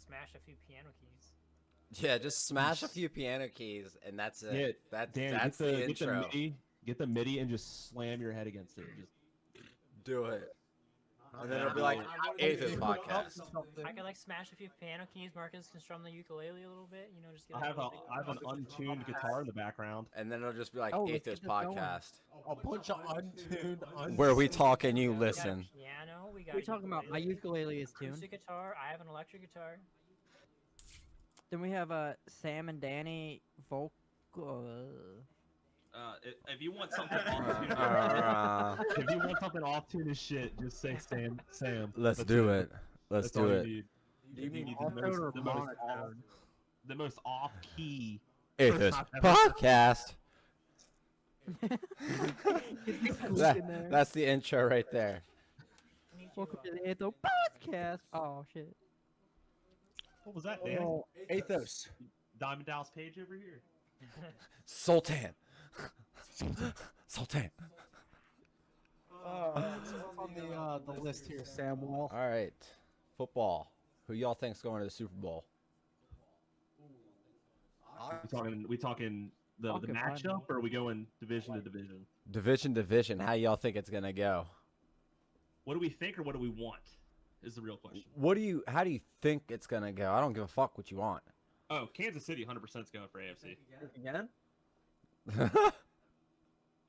smash a few piano keys. Yeah, just smash a few piano keys, and that's it. Yeah, That's Dan, that's the intro. Get the MIDI and just slam your head against it. Just Do it. And then it'll be like Athos podcast. I can like smash a few piano keys. Marcus can strum the ukulele a little bit. You know, just get. I have an untuned guitar in the background. And then it'll just be like let's Athos get this going. podcast, A bunch of untuned, where we talk and you We got listen. a piano. We got. We're talking about my ukulele is tuned. acoustic guitar. I have an electric guitar. Then we have Sam and Danny vocal. If you want something off If you want something off tune as shit, just say Sam. Let's do it. Let's That's all do you it. need. Do you mean The most off key. Athos podcast. That's the intro right there. Welcome to the Athos podcast. Oh shit. What was that, Dan? Oh, Athos. Diamond Dallas Page over here. Sultan. Sultan. So what's on the list here, Samuel? All right. Football. Who y'all think's going to the Super Bowl? We talking the Okay, matchup, or are we going division to division? Division. How y'all think it's gonna go? What do we think, or what do we want? Is the real question. How do you think it's gonna go? I don't give a fuck what you want. Oh, Kansas City 100% is going for AFC. Again?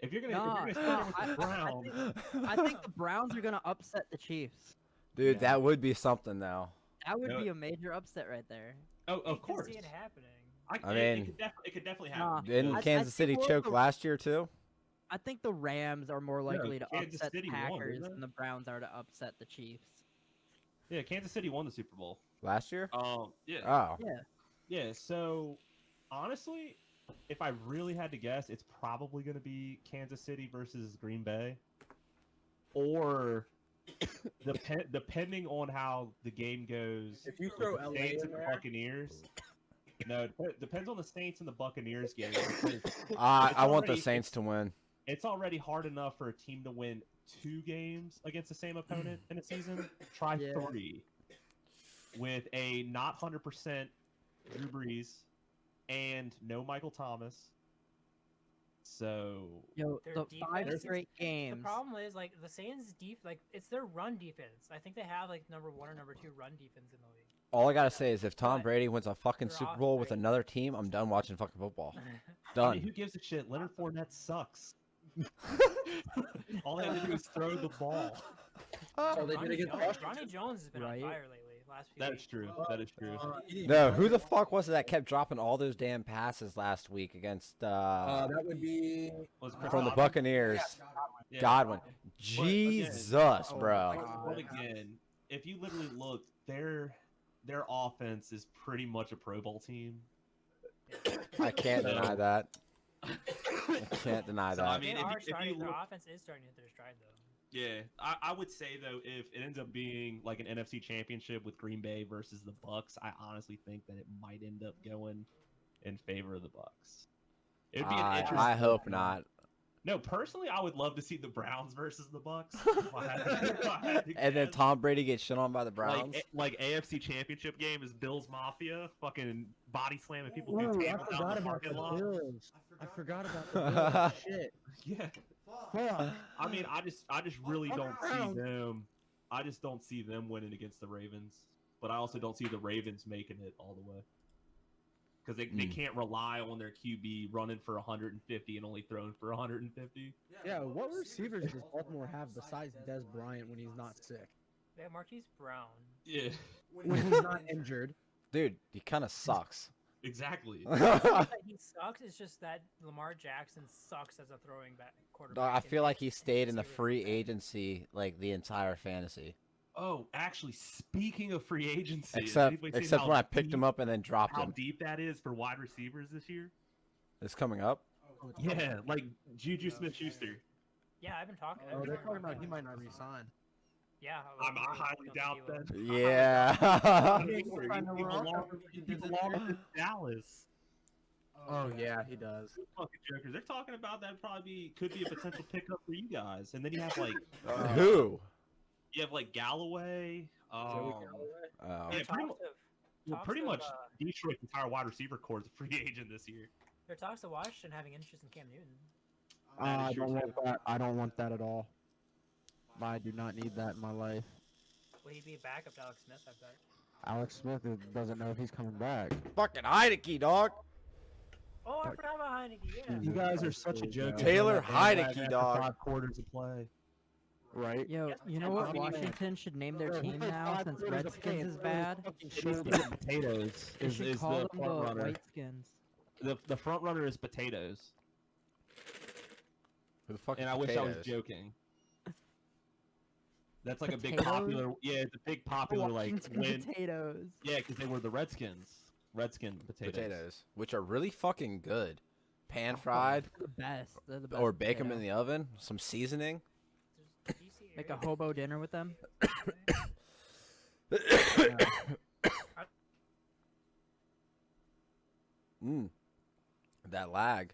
If you're gonna, No, if you're gonna start with the Browns, I think the Browns are gonna upset the Chiefs. Dude, Yeah. that would be something though. That would No. be a major upset right there. oh, I of course. can see it happening. I mean- it could definitely Nah. happen. Didn't I Kansas think City more of choke the- last year too? I think the Rams are more likely to Kansas upset the City won, Packers didn't they? than the Browns are to upset the Chiefs. Yeah, Kansas City won the Super Bowl. Last year? Yeah. Oh. Yeah, so honestly, if I really had to guess, it's probably going to be Kansas City versus Green Bay. Or depending on how the game goes, If you with throw the LA Saints in and the there- Buccaneers. No, it depends on the Saints and the Buccaneers game. because I want the already- Saints to win. It's already hard enough for a team to win 2 games against the same opponent in a season. Try Yeah. 3 with a not 100% Drew Brees and no Michael Thomas. So Yo, Their the defense 5 is- straight The games. problem is like the Saints it's their run defense. I think they have like number 1 or number 2 run defense in the league. All I gotta say is if Tom But Brady wins a fucking they're Super off Bowl with great. another team, I'm done watching fucking football. I Done. mean, who gives a shit? Leonard Fournette sucks. All they have to do is throw the ball. So they did against Washington. Ronnie Jones has been Right. on fire lately. Last few That weeks. is true. That is true. No, who the fuck was it that kept dropping all those damn passes last week against That would be Was Chris from the Godwin? Buccaneers? Yeah. Godwin. again- Jesus, bro. But again, if you literally look, their offense is pretty much a Pro Bowl team. I can't deny that. I can't deny So, I that. mean, They if are you- if starting, you their look- offense is starting to hit their stride though. Yeah, I would say though, if it ends up being like an NFC Championship with Green Bay versus the Bucks, I honestly think that it might end up going in favor of the Bucks. It would be an interesting. I hope not. No, personally, I would love to see the Browns versus the Bucks. if I had to And then guess. Tom Brady gets shit on by the Browns. Like AFC Championship game is Bills Mafia, fucking body slamming people Ooh, through I tables forgot out the about the parking lot. Bills. I forgot about the Bills. Shit. Yeah, Fuck. I mean, I just really Fuck don't around. see them. I just don't see them winning against the Ravens, but I also don't see the Ravens making it all the way because they can't rely on their QB running for 150 and only throwing for 150. Yeah, what receivers does Baltimore have besides Des Bryant when he's not sick? They have Marquise Brown. Yeah, When he's not injured. Dude, he kind of sucks. exactly. That he sucks. It's just that Lamar Jackson sucks as a throwing back quarterback. I feel like he and stayed in the receivers free like that. agency like the entire fantasy. Oh, actually, speaking of free agency, has Except anybody seen except how when I picked him deep- up and then dropped how him. deep that is for wide receivers this year? It's coming up. Yeah, like Juju Smith-Schuster. Yeah, I've been talking. Oh, they're talking about he might not resign. Yeah, I highly doubt that. Yeah. He We're trying to rock he belongs in Dallas. Oh yeah, he does. Fucking jokers. They're talking about that could be a potential pickup for you guys. And then you have like Who? Galloway. Joey Galloway? Oh. Yeah, They pretty talked of Well, talks pretty of, much Detroit's entire wide receiver core is a free agent this year. there are talks of Washington having interest in Cam Newton. That is I true, don't too. want that. I don't want that at all. I do not need that in my life. Will he be a backup to Alex Smith? I bet. Alex Smith doesn't know if he's coming back. Fucking Heineke, dog. Oh, I forgot about Heineke. Yeah. You guys are such a joke. Taylor Heineke, Heineke, dog. 5 quarters of play. Right? Yo, Yes, you know Ted what Bundy. Washington should name their Bro, he team plays now 5 since quarters of play. Redskins is bad? Potatoes They is should the call them front the runner. Whiteskins. The front runner is potatoes, Who the fuck and is I wish I was Potatoes? joking. That's like a big Potatoes? popular. Yeah, it's a big popular like Washington win. potatoes. Yeah, because they were the Redskins. Redskin potatoes. Potatoes, which are really fucking good. Pan fried, They're the best. They're the best. or bake them potato. in the oven. Some seasoning. There's DC Make a area. hobo dinner with them. That lag.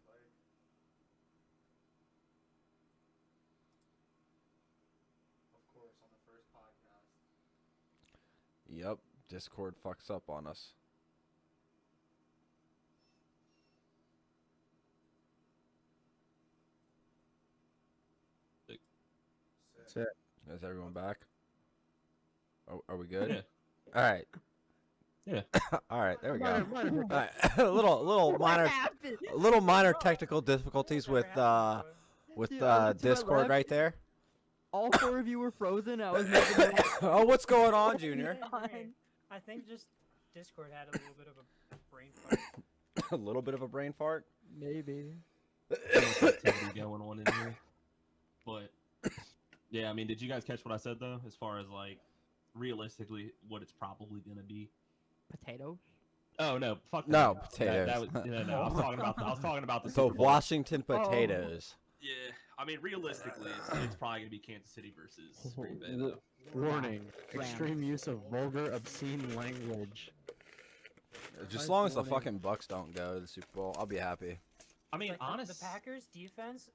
Yep, Discord fucks up on us. That's it. Is everyone back? Are we good? Yeah. All right. Yeah. All right. There we go. Minor All right. little minor happened? little minor technical difficulties with Dude, I looked to my Discord left. right there. All 4 of you were frozen. I was making it. Oh, what's going on, Junior? I think just Discord had a little bit of a brain fart. A little bit of a brain fart. Maybe. Activity going on in here. But yeah, I mean, did you guys catch what I said though? As far as like realistically, what it's probably gonna be. Potatoes? Oh no, fuck No, that. potatoes. That was, no, I was talking about the The Super Bowl. Washington potatoes. Yeah, I mean, realistically, it's probably gonna be Kansas City versus Green Bay. Though. Warning. Rams. Extreme use of vulgar, obscene language. Just as long as the fucking Bucks don't go to the Super Bowl, I'll be happy. I mean, Like, honest. the Packers' defense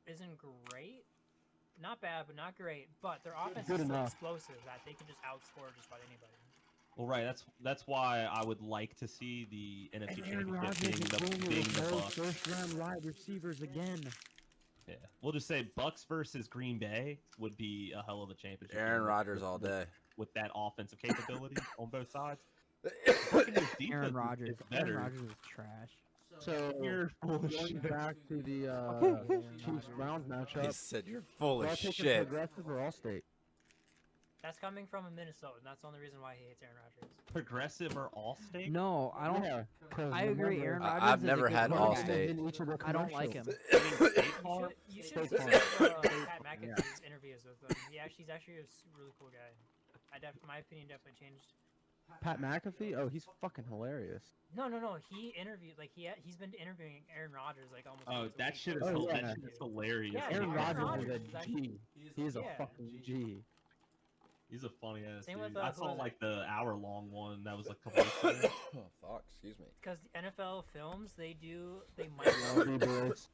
isn't great. Not bad, but not great. But their offense Good is so enough. explosive that they can just outscore just about anybody. Well, right. That's why I would like to see the NFC Aaron Championship Rodgers being is the, going being with the no Bucks. first-round wide receivers again. Yeah, we'll just say Bucks versus Green Bay would be a hell of a championship. Aaron game Rodgers all day. with that offensive capability on both sides. Buccaneers defense Aaron is Rodgers. better. Aaron Rodgers is trash. So, You're full of going shit. back to the Chiefs-Browns He matchup, said you're full do I of take a shit. Progressive or Allstate? That's coming from a Minnesota, and that's the only reason why he hates Aaron Rodgers. Progressive or Allstate? No, I don't. Yeah, 'cause I agree. remember, Aaron I- Rodgers I've is a never good had quarterback. Allstate. in each of the I don't like him. commercials. You should State see Farm. Pat McAfee's interviews with him. He's actually a really cool guy. My opinion definitely changed. Pat McAfee? Oh, he's fucking hilarious. No. He interviewed he's been interviewing Aaron Rodgers like almost. Oh, once a that week. shit is, Oh, yeah. that shit is hilarious. Yeah, Aaron Aaron Rodgers Rodgers is is a actually- G. He's a Yeah. fucking G. He's a funny ass Same dude. with, I who saw was it? like the hour-long one that was like a couple weeks ago. Oh, fuck, excuse me. Because the NFL films, they Love you, boys.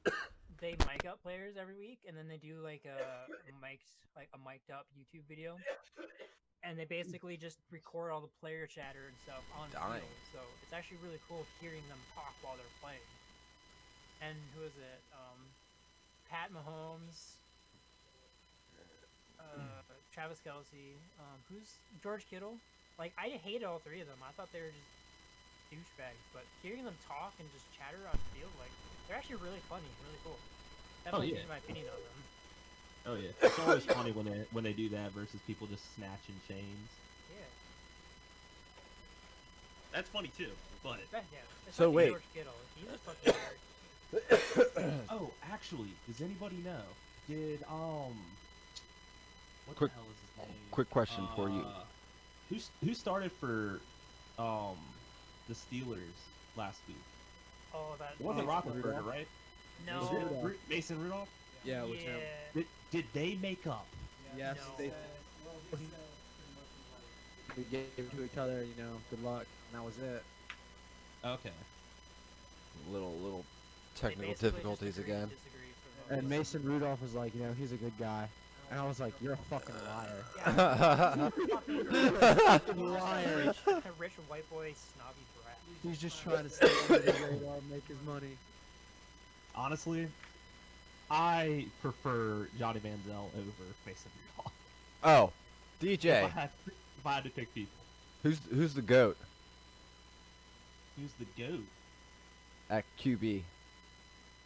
mic up players every week, and then they do like a mic'd up YouTube video, and they basically just record all the player chatter and stuff on Dying. field. So it's actually really cool hearing them talk while they're playing. And who is it? Pat Mahomes, Travis Kelce, who's George Kittle. Like, I hated all three of them. I thought they were just douchebags, but hearing them talk and just chatter on field, like, they're actually really funny, really cool. Definitely yeah. changed my opinion of them. Oh yeah, it's always funny when they do that versus people just snatching chains. Yeah. That's funny too, but Yeah. So especially wait. George Kittle. He's a fucking nerd. oh, actually, does anybody know? Did what Quick- the hell is his name? quick question for you. Who started for the Steelers last week? Oh, that. It wasn't oh, Roethlisberger, right? No. Was it Mason Rudolph? Yeah, it was him. Did they make up? Yes, No. they We gave it to each other, you know, good luck, and that was it. Okay. Little They technical basically just difficulties agree to again. disagree for the And most Mason Rudolph was like, you know, he's a good guy. And I was like, you're a fucking liar. Yeah, Fucking liar. a rich white boy snobby brat. He's just trying to stay under the radar and make his money. Honestly, I prefer Johnny Manziel over Mason Rudolph. Oh, If DJ, I had to pick people, who's the goat who's the GOAT? at QB?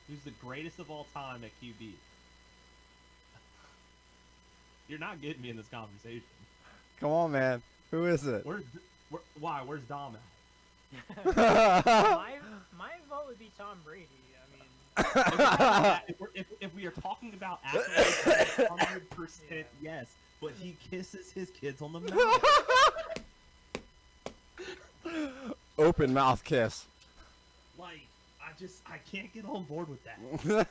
Who's the greatest of all time at QB? You're not getting me in this conversation. Come on, man. Who is it? Why? Where's Dom at? My vote would be Tom Brady. I mean, If we are talking about accolades, 100% yes. But he kisses his kids on the mouth. Open mouth kiss. Like, I can't get on board with that.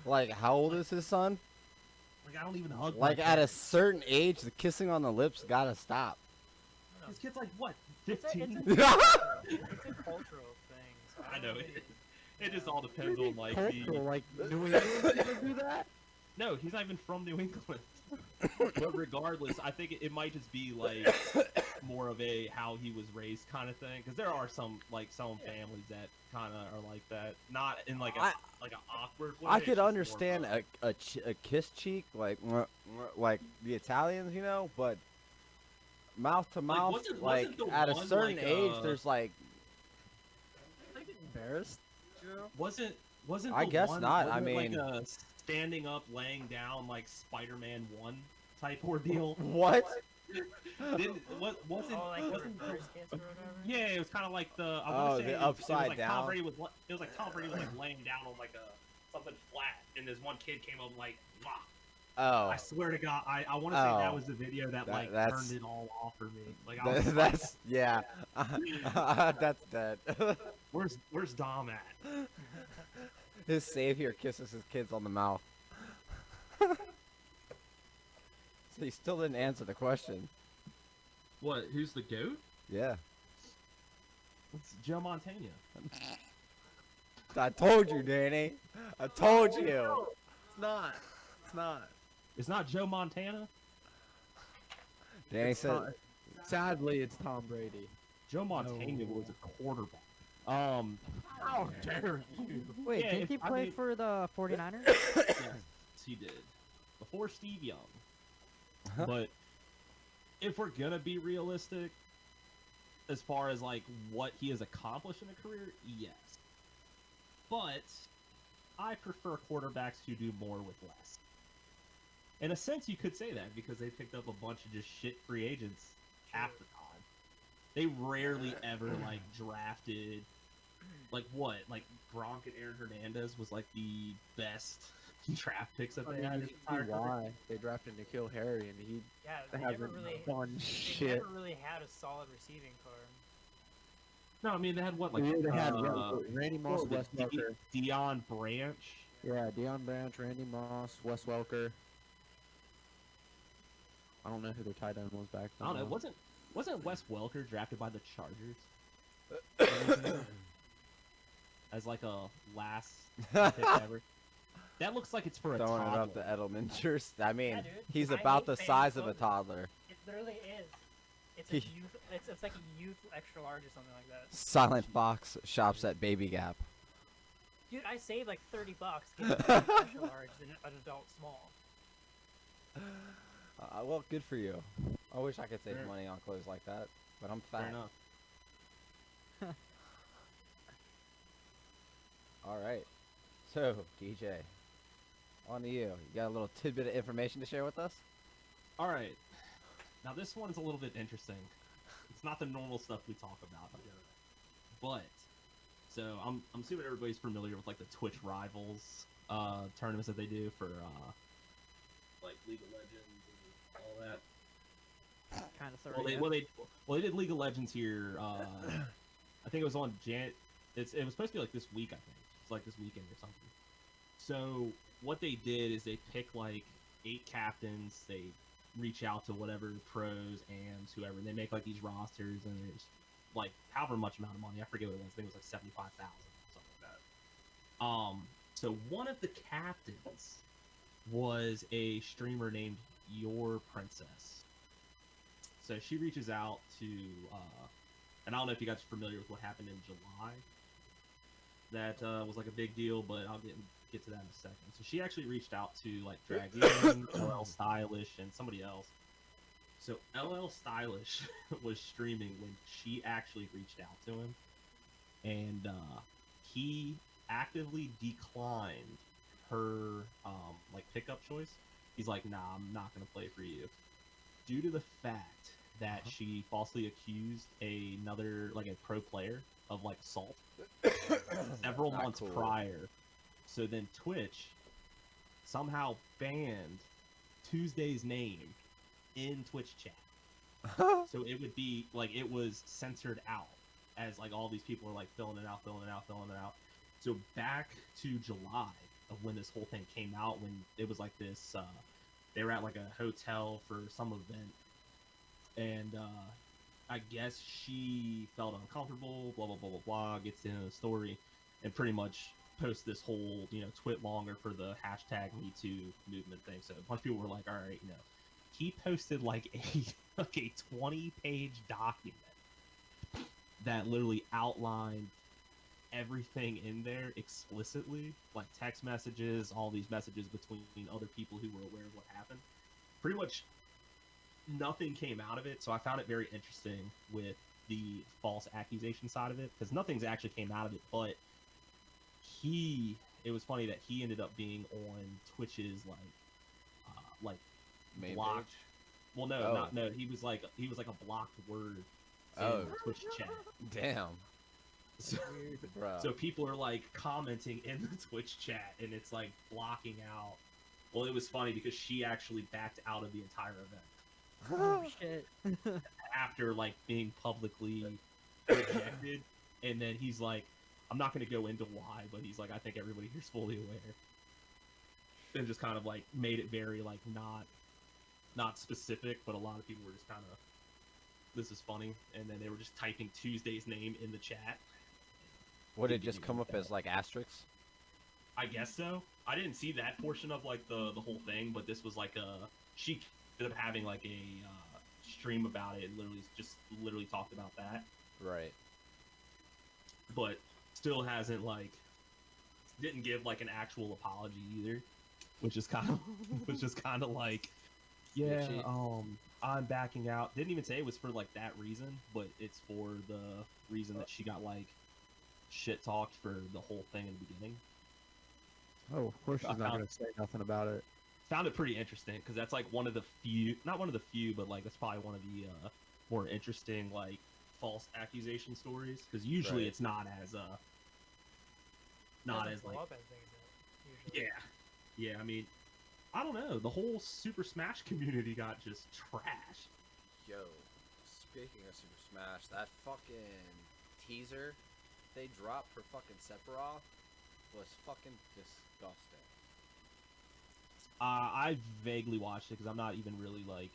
Like, how old is his son? Like, I don't even hug. Like, my at a kids. certain age, the kissing on the lips gotta stop. His kid's like what? it's a 15. cultural thing. So I know don't it. really- It just all depends on like Cultural, the. like New England people do that? No, he's not even from New England. But regardless, I think it might just be like more of a how he was raised kind of thing. Because there are some families that kind of are like that, not in like an awkward way. I it's could just more understand of a kiss cheek, like the Italians, you know, but mouth to mouth, wasn't like the at a one, certain like, age, there's like, I get embarrassed. wasn't I the guess one, not, wasn't I it mean- like a standing up, laying down, like Spider-Man 1 type ordeal. what? Wasn't Oh, like the wasn't reverse kiss or whatever. yeah, it was kind of like the I Oh, wanna say the it was upside like down? Tom Brady was it was like Tom Brady was like laying down on like something flat, and this one kid came up like, "Wow." Oh, I swear to God, I want to say that Oh. was the video that like That's- turned it all off for me. Like, I was like, that's yeah, that's dead. where's Dom at? His savior kisses his kids on the mouth. So he still didn't answer the question. What? Who's the goat? Yeah, It's Joe Montana. I told you, Danny. I told you. It's not. It's not. It's not Joe Montana. Danny It's said, Tom- Sadly, it's Tom Brady. Joe Montana was a quarterback. How dare you? Wait, Yeah, didn't if- he I play mean- for the 49ers? Yes, he did. Before Steve Young. But if we're gonna be realistic, as far as like what he has accomplished in a career, yes. But I prefer quarterbacks who do more with less. In a sense, you could say that because they picked up a bunch of just shit free agents half the time. They rarely ever like drafted like what? Like Gronk and Aaron Hernandez was like the best draft picks that they had. You can see why they drafted N'Keal Harry, and he Yeah, they never hasn't really, done they shit. never really had a solid receiving car. No, I mean they had what like They had Randy Moss, what was Wes it, Welker. Deion Branch. Yeah, Deion Branch, Randy Moss, Wes Welker. I don't know who their tight end was back I then. don't know. Wasn't Wes Welker drafted by the Chargers as like a last pick ever? That looks like it's for a throwing it toddler. up to Edelman. I mean, Yeah, dude. he's I about hate the fans size of a voting. toddler. It literally is. It's a He- youth. It's like a youth extra large or something like that. Silent Fox shops at Baby Gap. Dude, I saved like $30 getting an extra large than an adult small. Well, good for you. I wish I could save Fair. money on clothes like that, but I'm Fair fat. enough. All right. So, DJ, on to you. You got a little tidbit of information to share with us? All right. Now this one's a little bit interesting. It's not the normal stuff we talk about, but so I'm assuming everybody's familiar with like the Twitch Rivals tournaments that they do for like League of Legends and all that. Kind of Well, sorry. they did League of Legends here. I think it was on it was supposed to be like this week. I think it's like this weekend or something. So what they did is they pick like 8 captains. They reach out to whatever pros, AMs, whoever. And they make like these rosters, and there's like however much amount of money. I forget what it was. I think it was like 75,000, something like that. So one of the captains was a streamer named Your Princess. So she reaches out to, and I don't know if you guys are familiar with what happened in July. That was like a big deal, but I'll get to that in a second. So she actually reached out to like Dragoon, LL Stylish, and somebody else. So LL Stylish was streaming when she actually reached out to him, and he actively declined her like pickup choice. He's like, nah, I'm not gonna play for you, due to the fact that she falsely accused another like a pro player of like assault several Not months cool. prior. So then Twitch somehow banned Tuesday's name in Twitch chat. So it would be like it was censored out as like all these people are like filling it out. So back to July of when this whole thing came out, when it was like this, they were at like a hotel for some event, and I guess she felt uncomfortable, blah blah blah blah blah, gets into the story, and pretty much posts this whole, twit longer for the hashtag Me Too movement thing. So a bunch of people were like, all right, he posted like a 20-page document that literally outlined everything in there explicitly, like text messages, all these messages between other people who were aware of what happened. Pretty much nothing came out of it, so I found it very interesting with the false accusation side of it, because nothing's actually came out of it, but it was funny that he ended up being on Twitch's like Main blocked. page? Well, no, Oh. no. He was like a blocked word in Oh. Twitch chat. Damn. So, Bro. so people are like commenting in the Twitch chat, and it's like blocking out. Well, it was funny because she actually backed out of the entire event Oh shit. after like being publicly rejected, and then he's like, I'm not going to go into why, but he's like, I think everybody here's fully aware, and just kind of like made it very like not specific, but a lot of people were just kind of, this is funny, and then they were just typing Tuesday's name in the chat. Would it Didn't just even come look up at as it. like asterisks? I guess so. I didn't see that portion of like the whole thing, but this was like she ended up having like a stream about it, and literally talked about that, Right. but still hasn't didn't give like an actual apology either, which is kind of like, yeah, she- I'm backing out. Didn't even say it was for like that reason, but it's for the reason that she got like shit talked for the whole thing in the beginning. Oh, of course she's not gonna say nothing about it. Found it pretty interesting because that's like one of the few, not one of the few, but like that's probably one of the more interesting like false accusation stories, because usually Right. it's not as not Doesn't as blow like, up as big as it usually. yeah, I mean, I don't know, the whole Super Smash community got just trashed. Yo, speaking of Super Smash, that fucking teaser they dropped for fucking Sephiroth was fucking disgusting. I vaguely watched it because I'm not even really like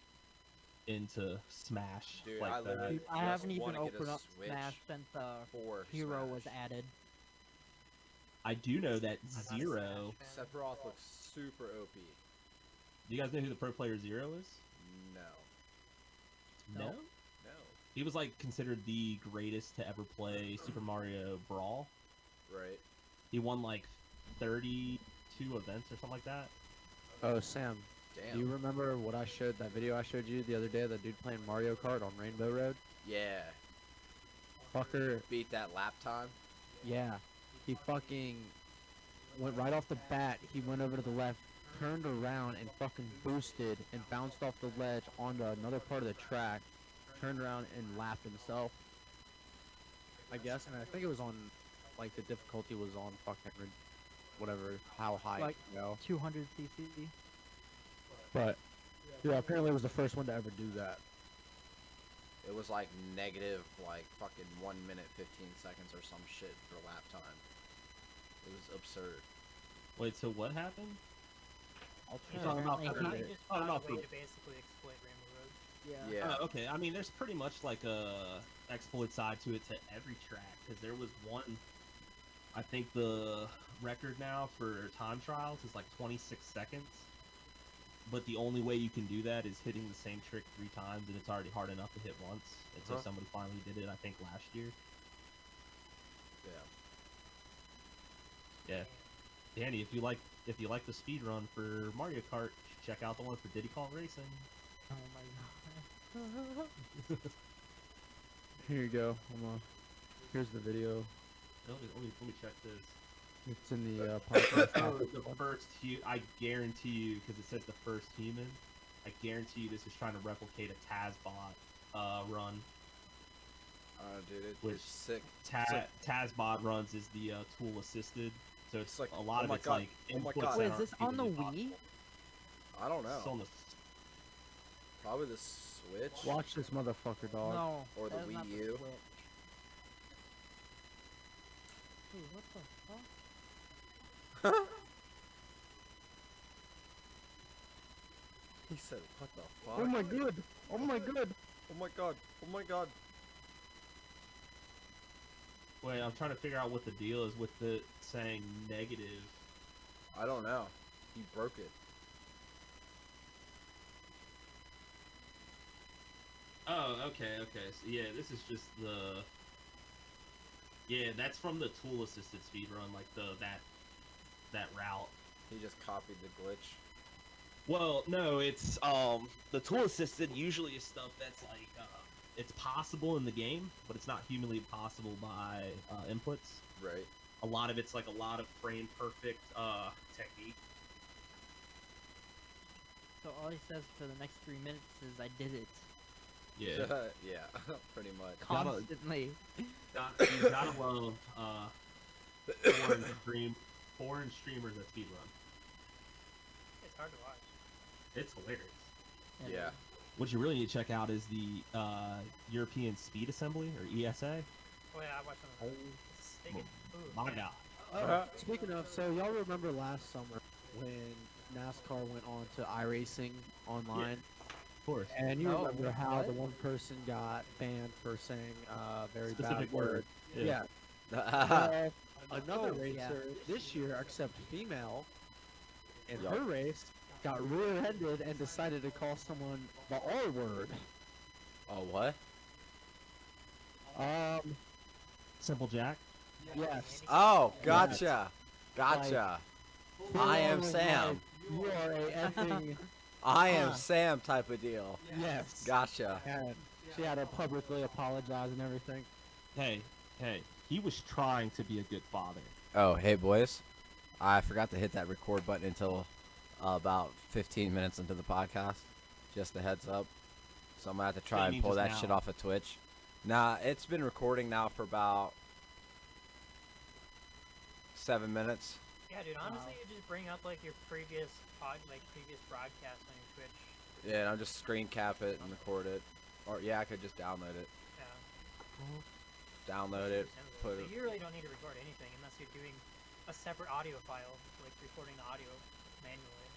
into Smash Dude, like I that. literally- I just haven't even wanna get a opened up Switch Smash since For Hero was Smash. added. I do know that I'm not a Zero. Smash fan. Sephiroth looks super OP. Do you guys know who the pro player Zero is? No. No. Nope. No. He was like considered the greatest to ever play Super Mario Brawl. Right. He won like 32 events or something like that. Oh, Sam, Damn. do you remember what I showed, that video I showed you the other day, that dude playing Mario Kart on Rainbow Road? Yeah. Fucker, Beat that lap time. yeah. He fucking went right off the bat, he went over to the left, turned around and fucking boosted and bounced off the ledge onto another part of the track, turned around and lapped himself. I guess, and I think it was on, like, the difficulty was on fucking, whatever, how high, Like, you know. 200 cc. But, yeah, apparently it was the first one to ever do that. It was like negative, like fucking 1 minute 15 seconds or some shit for lap time. It was absurd. Wait, so what happened? I'll You're try talking about to that, They right? just Oh, found no, a way for- to basically exploit Rainbow Road. Yeah. Yeah. Okay, I mean, there's pretty much like a exploit side to it to every track, because there was one. I think the record now for time trials is like 26 seconds, but the only way you can do that is hitting the same trick 3 times, and it's already hard enough to hit once. And so somebody finally did it, I think, last year. Yeah. Yeah. Danny, if you like the speed run for Mario Kart, check out the one for Diddy Kong Racing. Oh my god. Here you go. Hold on. Here's the video. Let me check this. It's in the podcast. The first I guarantee you, because it says the first human, I guarantee you this is trying to replicate a Tazbot run. Dude, Which it's sick. Tazbot runs is the tool assisted, so it's like, a lot oh of my it's God, like oh my inputs God. that Wait, is aren't this on the humanly Wii? possible. I don't know. It's on the Probably the Switch. Watch this motherfucker, dog. No. Or the that is Wii not U. Switch. Dude, what the fuck? He said, "What the fuck?" Oh my god. Oh my god. Oh my god! Oh my god! Wait, I'm trying to figure out what the deal is with the saying negative. I don't know. He broke it. Oh, okay. So yeah, this is just the. Yeah, that's from the tool assisted speedrun, like that route. He just copied the glitch. Well, no, it's the tool assisted usually is stuff that's like it's possible in the game, but it's not humanly possible by inputs. Right. A lot of it's like a lot of frame perfect technique. So all he says for the next 3 minutes is, "I did it." Yeah. Yeah, pretty much. Constantly. You gotta love foreign streamers that speedrun. It's hard to watch. It's hilarious. Yeah. What you really need to check out is the European Speed Assembly, or ESA. Oh yeah, I watched some of that. It's stinking. Ooh, My yeah. God. Speaking of, so y'all remember last summer when NASCAR went on to iRacing online? Of course. And you Oh, remember how what? the one person got banned for saying a very Specific bad word. Yeah. Yeah. Another Oh, yeah. racer this year, except female, in Yup. her race, got rear-ended and decided to call someone the R word. Oh, what? Simple Jack. Yes. Oh, gotcha. Gotcha. Full I am on was Sam. like, you are a effing I am Sam type of deal. yes. Gotcha. And she had to publicly apologize and everything. Hey, he was trying to be a good father. Oh, hey, boys. I forgot to hit that record button until about 15 minutes into the podcast. Just a heads up. So I'm going to have to try What do you and mean pull just that now? shit off of Twitch. Nah, it's been recording now for about 7 minutes. Yeah, dude. Honestly, you just bring up like your previous broadcast on your Twitch. Yeah, and I'll just screen cap it and record it. Or, yeah, I could just download it. Yeah. Download it, put But it. you really don't need to record anything unless you're doing a separate audio file, like recording the audio manually.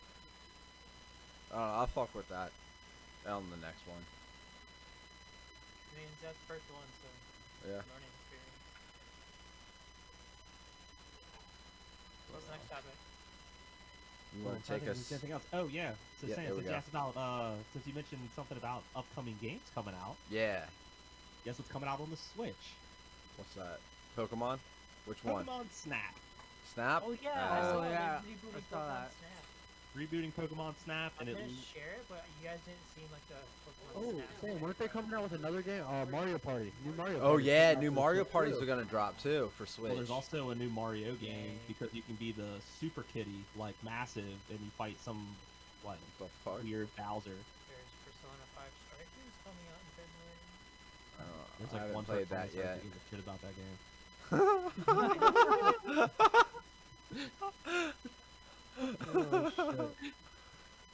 I'll fuck with that on the next one. I mean, that's the first one, so Yeah. learning experience. What's the next topic? You want to take us? Anything else? Oh yeah. So Yeah, Sam, there we since you go. asked about since you mentioned something about upcoming games coming out, Yeah. guess what's coming out on the Switch? What's that? Pokemon? Which one? Pokemon Snap. Snap? Oh yeah, Uh, I saw Oh, yeah, they rebooted I saw Pokemon that. Snap. Rebooting Pokemon Snap, I'm and gonna share it, but you guys didn't seem like the Pokemon Oh, Snap. Sam, weren't they coming out with another game? Mario Party. New Mario Oh Party. yeah, Came out new for Mario Switch parties too. are gonna drop too for Switch. well, there's also a new Mario game Yay. because you can be the Super Kitty, like massive, and you fight some like What the fuck? weird Bowser. There's Persona 5 Strikers coming out in February. There's I like haven't one played person that who yet. gives a shit about that game. Oh, shit.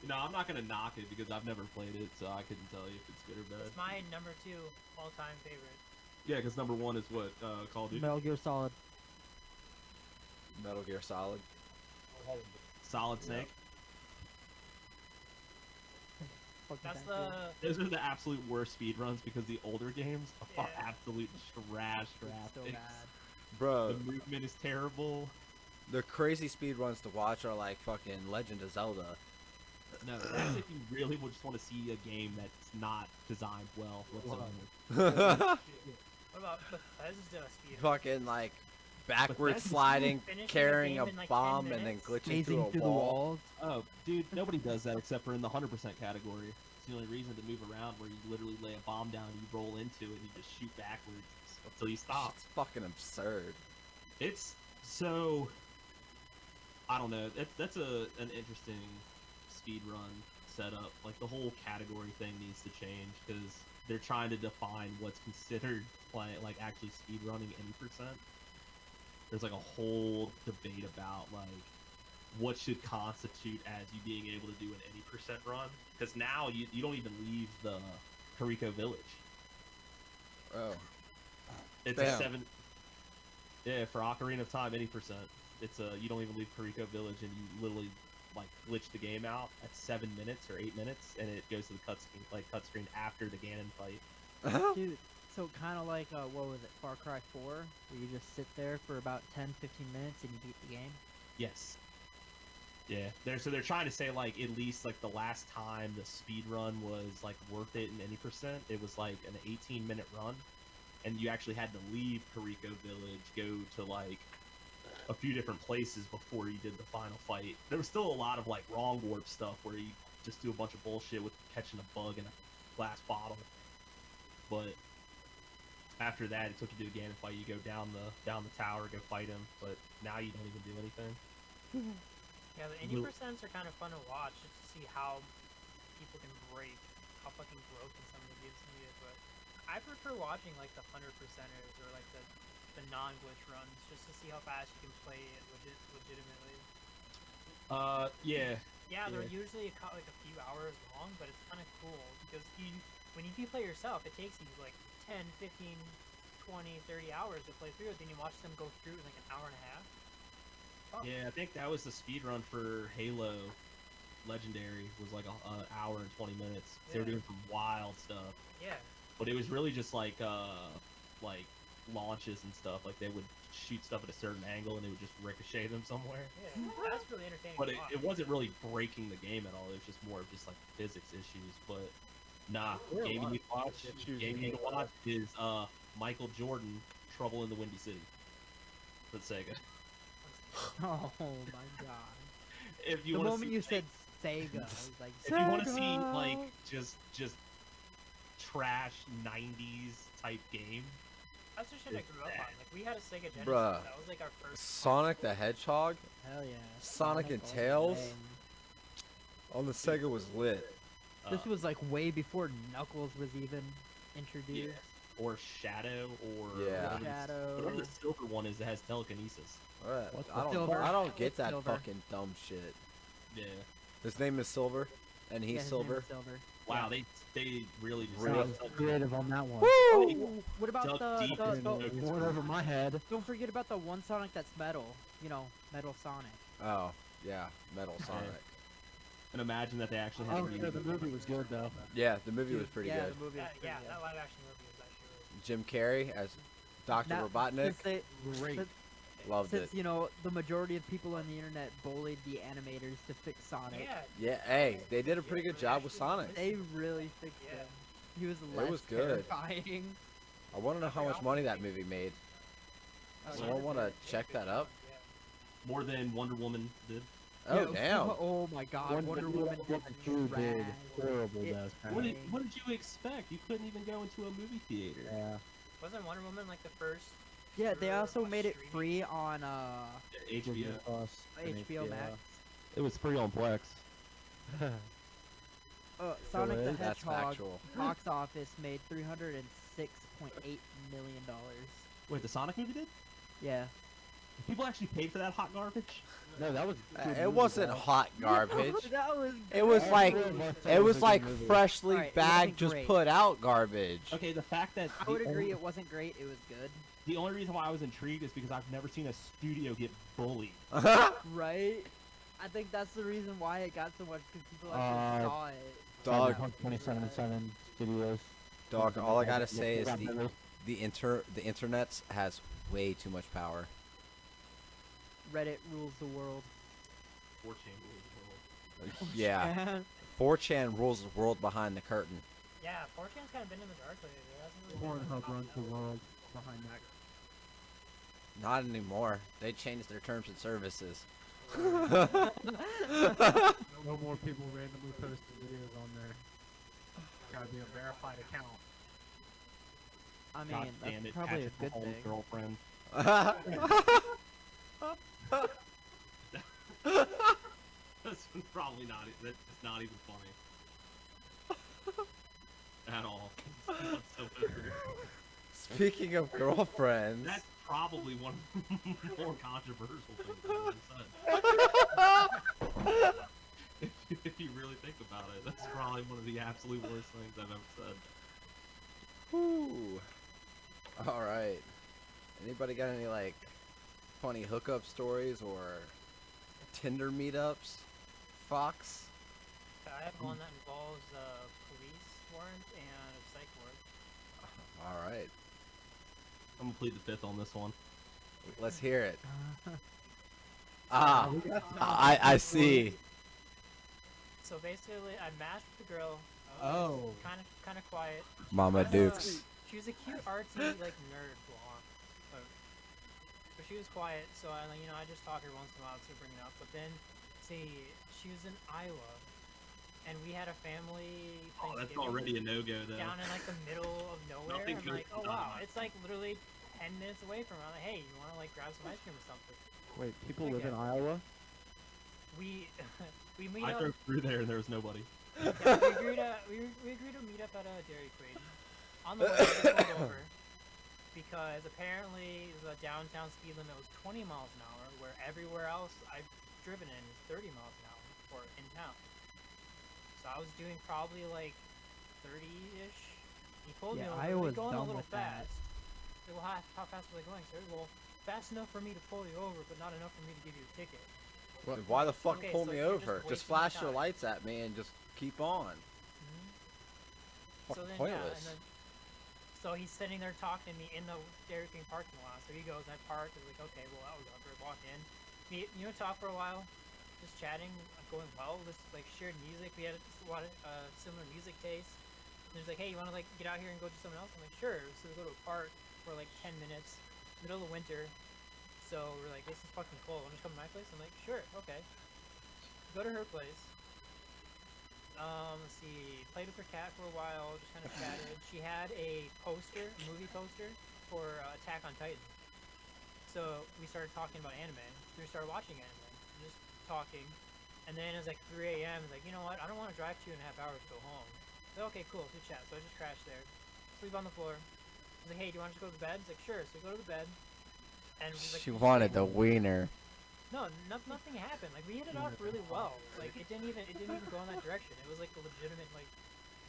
You know, I'm not gonna knock it because I've never played it, so I couldn't tell you if it's good or bad. It's my number 2 all-time favorite. Yeah, because number one is what Call of Duty. Metal Gear Solid. Metal Gear Solid. Solid Snake. Fucking That's that the Those are the absolute worst speedruns because the older games are Yeah. absolute trash game. It's so graphics. bad. Bro, The movement is terrible. the crazy speed runs to watch are like fucking Legend of Zelda. No, that's if you really would just want to see a game that's not designed well whatsoever. What about Bethesda speed? Fucking like backward that's sliding, finishing a carrying game a in, like, 10 bomb, and then minutes? glitching through Phasing a through the wall. walls. Oh, dude, nobody does that except for in the 100% category. It's the only reason to move around where you literally lay a bomb down and you roll into it and you just shoot backwards until you stop. It's fucking absurd. It's so I don't know. That's an interesting speed run setup. Like the whole category thing needs to change because they're trying to define what's considered like actually speed running any percent. There's like a whole debate about like what should constitute as you being able to do an any percent run because now you don't even leave the Kariko village. Oh, It's Damn. a 7. Yeah, for Ocarina of Time, any percent. It's a you don't even leave Kariko Village, and you literally like glitch the game out at 7 minutes or 8 minutes, and it goes to the cutscene after the Ganon fight. Dude, so kind of like, what was it, Far Cry 4, where you just sit there for about 10-15 minutes and you beat the game? Yes. Yeah, they're trying to say like at least like the last time the speed run was like worth it in any percent, it was like an 18-minute run, and you actually had to leave Kariko Village, go to like a few different places before you did the final fight. There was still a lot of like wrong warp stuff where you just do a bunch of bullshit with catching a bug in a glass bottle, but after that it took you to the Ganon fight. You go down the tower, go fight him, but now you don't even do anything. Yeah, the 80% are kind of fun to watch just to see how people can break, how fucking broken some of the games can be. But I prefer watching like the 100%ers or like the non-glitch runs just to see how fast you can play it legitimately. Yeah. Yeah, they're usually like a few hours long, but it's kind of cool because when you play yourself, it takes you like 10, 15, 20, 30 hours to play through it. Then you watch them go through in like an hour and a half. Yeah, I think that was the speed run for Halo Legendary, was like an hour and 20 minutes. They were Yeah. doing some wild stuff, Yeah. but it was really just like launches and stuff. Like they would shoot stuff at a certain angle and it would just ricochet them somewhere. Yeah, that's really entertaining. But to watch. it wasn't really breaking the game at all. It was just more of just like physics issues. But nah, There are a game lot you need to watch. of issues Game in you need to Halo. watch is Michael Jordan, Trouble in the Windy City. For Sega. Oh my god. If you The want to moment see, you said Sega, I was like, if you want to see Sega! like just trash 90s type game, That's the shit I grew up on. Like we had a Sega Genesis. Bruh. That was like our first. Sonic the Hedgehog Hell yeah. Sonic and all the Tails? way. on the Sega was lit. This was like way before Knuckles was even introduced. or Shadow, or Yeah. whatever the silver one is that has telekinesis. What? the I don't. Silver? I don't get It's that Silver. fucking dumb shit. Yeah. His name is Silver, and Yeah, he's his name Silver. is Silver. Wow, they really just Really? dug deep. Creative on that one. Oh, what about Dug the, deep the, into the Nokia's Went over my head. don't forget about the one Sonic that's metal. You know, Metal Sonic. Oh, yeah, Metal Sonic. And imagine that they actually had Oh, a yeah, the movie was good though. Yeah, the movie was pretty yeah, good. the movie was Yeah, pretty that good. live action movie was actually Jim Carrey as Dr. Now, Robotnik. since they- Great. since- Loved it. Since, you know, the majority of people on the internet bullied the animators to fix Sonic. yeah. Yeah, hey, they did a pretty good job with Sonic. They really fixed Yeah. him. He was less was good. terrifying. I want to know how much money that movie made. Oh, Someone yeah. want to check that up? more than Wonder Woman did. Oh, Yeah, damn. Oh my god, Wonder Woman did Two did trash. horrible It- though. What did you expect? You couldn't even go into a movie theater. Yeah. Wasn't Wonder Woman like the first? Yeah, they true, also made it streaming? free on HBO. HBO Max. It was free on Plex. Sonic the is? That's Hedgehog factual. box office made $306.8 million. Wait, the Sonic movie did? Yeah. People actually paid for that hot garbage? No, that was. a good It movie, wasn't though. hot garbage. That was. It was I like really must say it it was was a like good movie. freshly Alright, it bagged, wasn't just great. put out garbage. Okay, the fact that I would the agree only- it wasn't great. It was good. The only reason why I was intrigued is because I've never seen a studio get bullied. Right? I think that's the reason why it got so much because people actually saw it. Dog, Cyberpunk 2077 Studios. dog. All I gotta say is Got the better. the internet has way too much power. Reddit rules the world. 4chan rules the world. Yeah. 4chan rules the world behind the curtain. Yeah, 4chan's kind of been in the dark lately. There hasn't really been Pornhub much runs the out. world behind that. Not anymore. They changed their terms and services. No more people randomly posting videos on there. Gotta be a verified account. I mean, God damn that's it, probably Patrick a good Mahomes' thing. girlfriend. That's probably not. That's not even funny. At all. That's so weird. Speaking of girlfriends. That's probably one of the more controversial things I've ever said. If you really think about it, that's probably one of the absolute worst things I've ever said. Whew. Alright. Anybody got any, like, funny hookup stories or Tinder meetups? Fox? I have one that involves a police warrant and a psych ward. Alright. I'm gonna plead the fifth on this one. Let's hear it. Ah, I see. So basically, I matched with the girl. Oh. Kind of quiet. Mama Dukes. She was a cute, artsy, like nerd blonde. But she was quiet, so I just talk her once in a while to bring it up. But then, see, she was in Iowa, and we had a family Oh, that's Thanksgiving already a no-go then. down in like the middle of nowhere. Nothing I'm good like, oh for wow, that. it's like literally 10 minutes away from her. I'm like, hey, you want to like grab some ice cream or something? Wait, people Okay. live in Iowa? We we meet I up. drove through there and there was nobody. Yeah, we agreed to meet up at a Dairy Queen. On the way, we pulled over because apparently the downtown speed limit was 20 miles an hour, where everywhere else I've driven in is 30 miles an hour for in town. So I was doing probably like 30-ish. He pulled me Yeah, over. Iowa's We're going a dumb little with that. fast. Well, how fast were they going, sir? Well, fast enough for me to pull you over, but not enough for me to give you a ticket. Why the fuck Okay, pull so me you're just over? Just wasting my flash your time. lights at me and just keep on. Mm-hmm. So Fucking then, pointless. yeah, and then, so he's sitting there talking to me in the Dairy Queen parking lot. So he goes, I park. I was like, okay, well, that was over. Walk in. Talk for a while, just chatting, going well. This like shared music. We had a lot of similar music tastes. And he's like, hey, you want to like get out here and go do something else? I'm like, sure. So we go to a park for like 10 minutes, middle of winter. So we're like, this is fucking cold. Want to just come to my place? I'm like, sure, okay. Go to her place. Let's see. Played with her cat for a while. Just kind of chatted. She had a poster, a movie poster for Attack on Titan. So we started talking about anime. We started watching anime. Just talking. And then it was like 3 a.m. It's like, you know what? I don't want to drive 2.5 hours to go home. So okay, cool. Good chat. So I just crashed there. Sleep on the floor. I was like, hey, do you want to just go to bed? He's like, sure. So we go to the bed. And we was like, She wanted the wiener. no, nothing happened. Like we hit it off really well. Like it didn't even go in that direction. It was like a legitimate like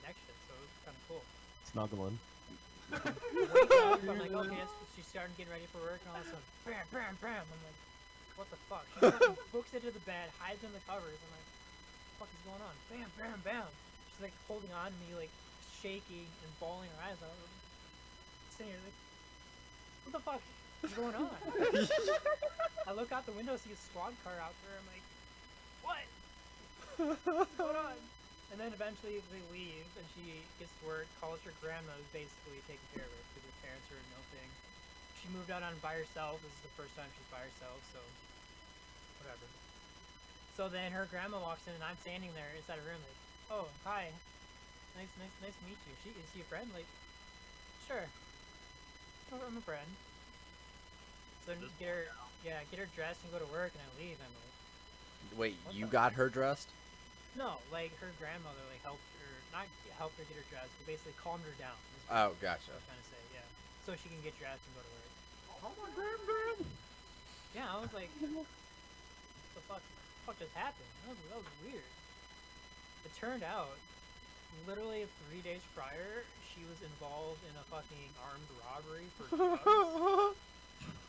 connection. So it was kind of cool. Snuggling. Wake up, I'm like, okay, she's starting getting ready for work, and all of a sudden, bam, bam, bam. I'm like, what the fuck? She fucking books it to the bed, hides in the covers. I'm like, what the fuck is going on? Bam, bam, bam. She's like holding on to me, like shaking and bawling her eyes out. I'm sitting here like, what the fuck is going on? I look out the window, see a squad car out there. I'm like, what? What's going on? And then eventually they leave, and she gets to work, calls her grandma, who's basically taking care of her, because her parents are no thing. She moved out on by herself. This is the first time she's by herself, so whatever. So then her grandma walks in, and I'm standing there inside a room, like, oh, hi. Nice to meet you. Is she a friend? Like, sure. I'm a friend. So then get her dressed and go to work, and I leave. I'm like, Wait, What you the- got her dressed? no, like her grandmother like helped her, not helped her get her dressed, but basically calmed her down. Is what Oh, gotcha. I was trying to say, yeah. So she can get dressed and go to work. Oh my god, Yeah, I was like, what the fuck just happened? That was weird. It turned out, literally 3 days prior, she was involved in a fucking armed robbery for drugs.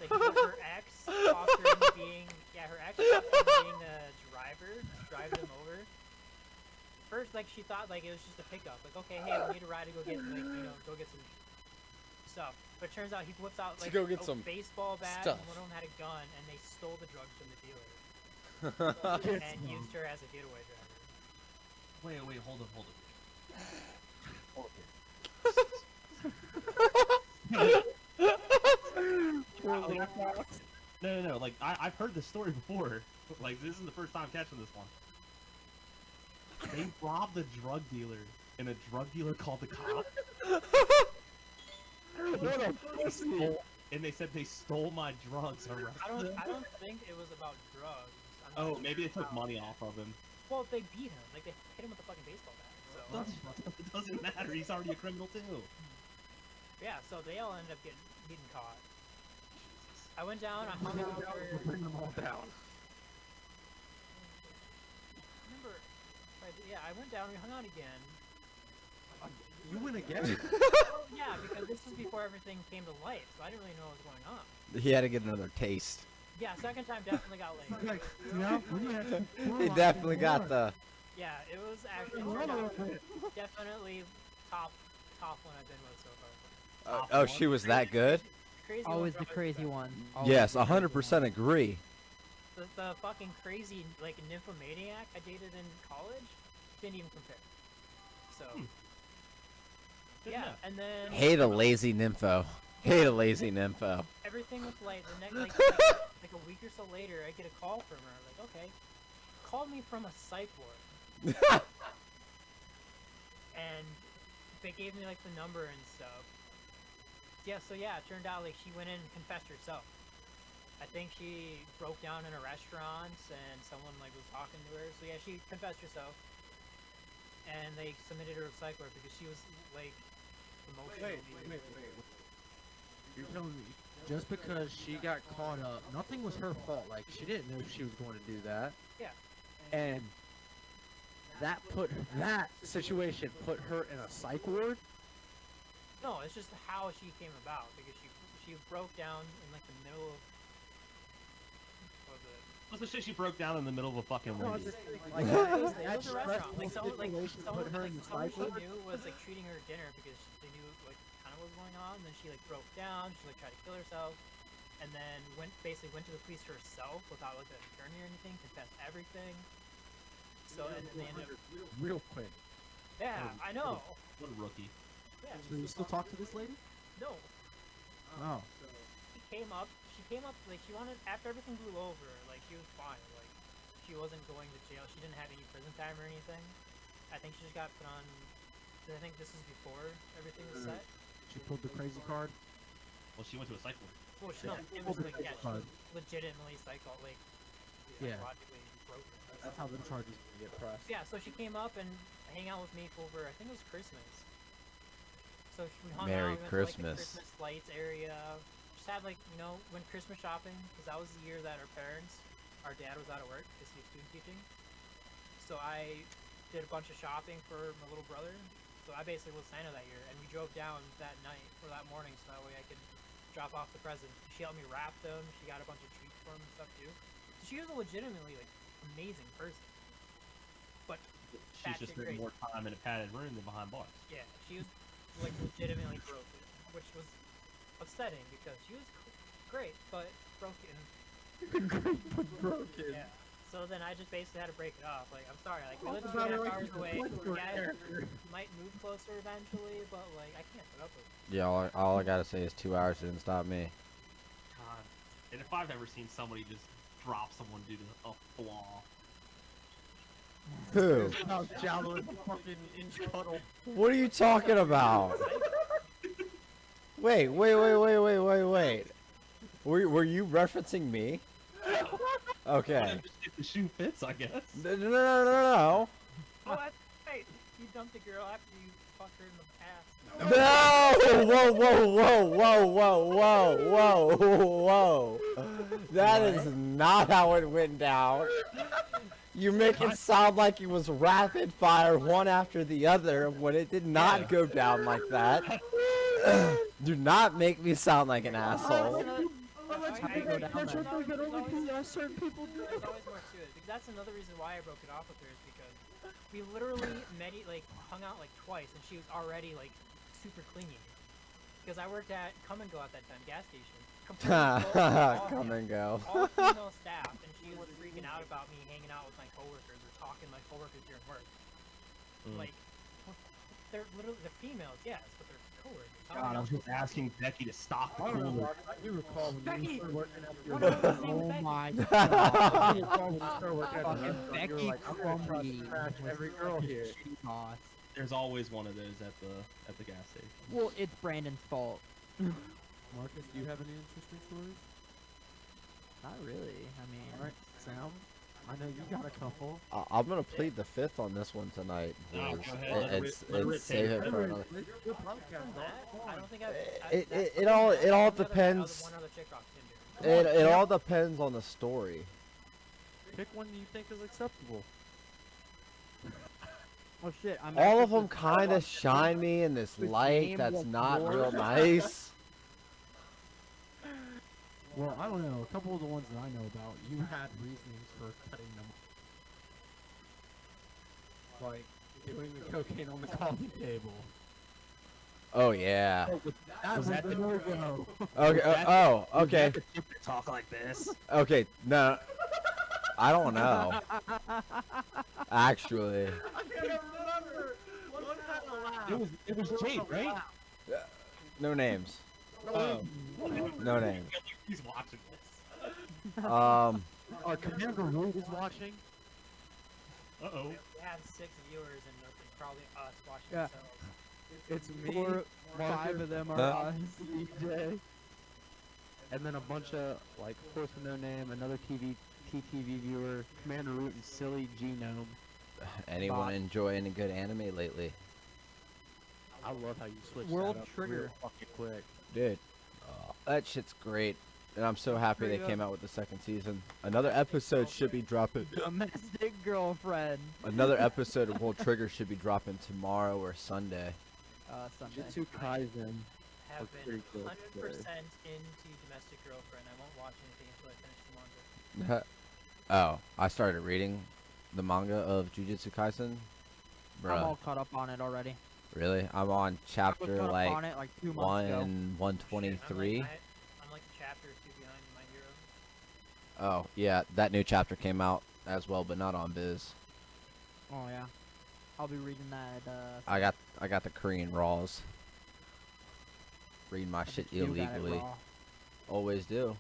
Like her ex talked her into being, her ex talked her into being the driver, driving him over. First, like she thought like it was just a pickup. Like, okay, hey, we need a ride to go get go get some stuff. But it turns out he whips out To like go get a some baseball bat, stuff. and one of them had a gun, and they stole the drugs from the dealer and used her as a getaway driver. Wait, hold up. No. Like I've heard this story before. Like this isn't the first time catching this one. They robbed a drug dealer, and a drug dealer called the cops. And they said they stole my drugs. I don't think it was about drugs. I'm not Oh, sure maybe they took how. money off of him. Well, they beat him. Like they hit him with a fucking baseball bat. So It doesn't matter. He's already a criminal too. yeah, so they all ended up getting caught. I went down. I hung out for. Bring them all down. Remember? Yeah, I went down. We hung out again. You win again? Well, yeah, because this was before everything came to light, so I didn't really know what was going on. He had to get another taste. Yeah, second time definitely got laid. Like, you know, He definitely got the. Yeah, it was actually definitely top one I've been with so far. Oh, she was that good? Crazy Always one the crazy one. Yes, Always the crazy 100% one. agree. The fucking crazy like nymphomaniac I dated in college didn't even compare. So Good yeah, enough. and then Hate a lazy nympho. Hate a lazy nympho. everything was light. The next like a week or so later, I get a call from her. Like, okay, called me from a psych ward, and they gave me like the number and stuff. Yeah, so yeah, it turned out like she went in and confessed herself. I think she broke down in a restaurant and someone like was talking to her. So yeah, she confessed herself, and they submitted her to psych ward because she was like emotionally. Wait. You're telling me just because she got caught up, nothing was her fault. Like, she didn't know she was going to do that. Yeah. And that situation put her in a psych ward? No, it's just how she came about because she broke down in like the middle of what was it? What's the shit she broke down in the middle of a fucking No, Wendy's? like, It was a restaurant. Like someone put her in the someone psych she ward? knew was like treating her dinner because they knew like kind of what was going on. And then she like broke down. She like tried to kill herself, and then went to the police herself without like an attorney or anything. Confessed everything. So and then they ended up. Real quick. Yeah, I know. What a rookie. Yeah. So you still talk to this lady? No. Oh. She came up like she wanted after everything blew over. Like she was fine. Like she wasn't going to jail. She didn't have any prison time or anything. I think she just got put on. I think this is before everything was set. She pulled the crazy card? Well, she went to a psych ward. Well, no, it was like yeah, she was legitimately like Yeah. psychologically broken. That's how the charges get pressed. Yeah, so she came up and hang out with me over I think it was Christmas. So we hung Merry out. We went to, Christmas. like, the Christmas lights area. Just had like went Christmas shopping because that was the year that our dad was out of work because he was student teaching. So I did a bunch of shopping for my little brother. So I basically was Santa that year, and we drove down that night or that morning so that way I could drop off the presents. She helped me wrap them. She got a bunch of treats for him and stuff too. So she was a legitimately like amazing person. But She's just spent crazy. more time in a padded room than behind bars. Yeah, she was like legitimately broken, which was upsetting because she was great but broken. Broken. Yeah. So then I just basically had to break it off. Like, I'm sorry, like we live About 2.5 her, hours away. what's her Yeah, character? might move closer eventually, but like I can't put up with it. Yeah, all I gotta say is 2 hours didn't stop me. God. And if I've ever seen somebody just drop someone due to a flaw, Who? Now Jalo is a fucking inch puddle. What are you talking about? Wait. Were you referencing me? Okay. if the shoe fits, I guess. No. Oh, that's right. You dumped a girl after you fucked her in the ass. Whoa. That is not how it went down. You make it sound like it was rapid fire one after the other when it did not go down like that. Do not make me sound like an asshole. Certain people do. There's always more to it because that's another reason why I broke it off with her is because we literally hung out like twice and she was already like super clingy. Because I worked at Come and Go at that time, gas station. Come and go. All female staff, and she was freaking out about me hanging out with my coworkers or talking to my coworkers during work. Like, they're literally females, yes, but they're coercive. How are God, they I was not just asking Becky to stock the I don't know, cooler. Mark. I do recall when Becky! you started working at your What am I restaurant. saying with Oh Becky? my I god. do recall when you started working at the Fucking restaurant. You were Becky like, I'm gonna try Crumby to trash was every girl such a here. shitty boss. There's always one of those at the gas station. Well, it's Brandon's fault. Marcus, do you have any interesting stories? Not really. I mean, All right, Sam. I know you got a couple. I'm gonna plead the fifth on this one tonight. No, boys. go ahead, let it rip, Save Taylor. it for another. Your podcast, I don't think I've. It- that's it the all- only it all other- depends- One other chick off Tinder. It all depends on the story. Pick one you think is acceptable. oh shit. I'm All actually of them just- kind of shine me in this The light game that's was not more- real nice. Well, I don't know. A couple of the ones that I know about, you had reasonings for cutting them. Like doing the cocaine on the coffee table. Oh yeah. That was that the the- no-go. Okay. Okay. Talk like this. Okay. No. I don't know. Actually. I can't remember. One had a laugh. It was Jade, right? No names. Oh, No names. he's watching this. Um. Commander Root is watching. Uh oh. We have 6 viewers, and it's probably us watching Yeah. ourselves. It's me, 4, 5 Marcus, of them are Huh? us. DJ. And then a bunch of like horse with no name, another TTV viewer, Commander Root, and Silly Genome. Anyone Bot. enjoy any good anime lately? I love how you switch World that up Trigger. real fucking quick. Dude, that shit's great. And I'm so happy they Pretty came out with the second season. Another episode should be dropping. Domestic girlfriend. Another episode of World Trigger should be dropping tomorrow or Sunday. Sunday. Jujutsu Kaisen. Have Looks been pretty good, 100% into Domestic Girlfriend. I won't watch anything until I finish the manga. Oh, I started reading the manga of Jujutsu Kaisen. I'm all Bruh, caught up on it already. really? I'm on I was chapter caught up like on it like 2 months ago. 123. I'm like a chapter or 2 behind My Hero. Oh, yeah, that new chapter came out as well, but not on Biz. Oh yeah. I'll be reading that. I got the Korean Raws. Read my I shit bet you got it illegally. raw. Always do. And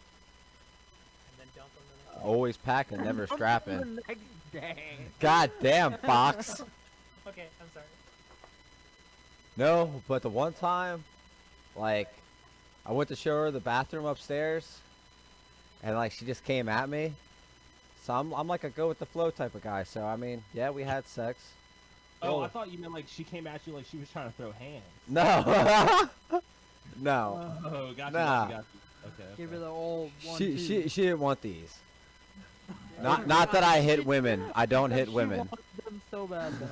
then dump them the next Always packing, never strapping. The next day. God damn, Fox. Okay, I'm sorry. No, but the one time, like, I went to show her the bathroom upstairs, and like she just came at me. So I'm like a go with the flow type of guy. So I mean, yeah, we had sex. Oh, Oh. I thought you meant like she came at you like she was trying to throw hands. No, no. Oh, got you, Nah. got you. Okay. Give her okay. the old one. She didn't want these. Not that I hit women. I don't hit women. Them so bad though.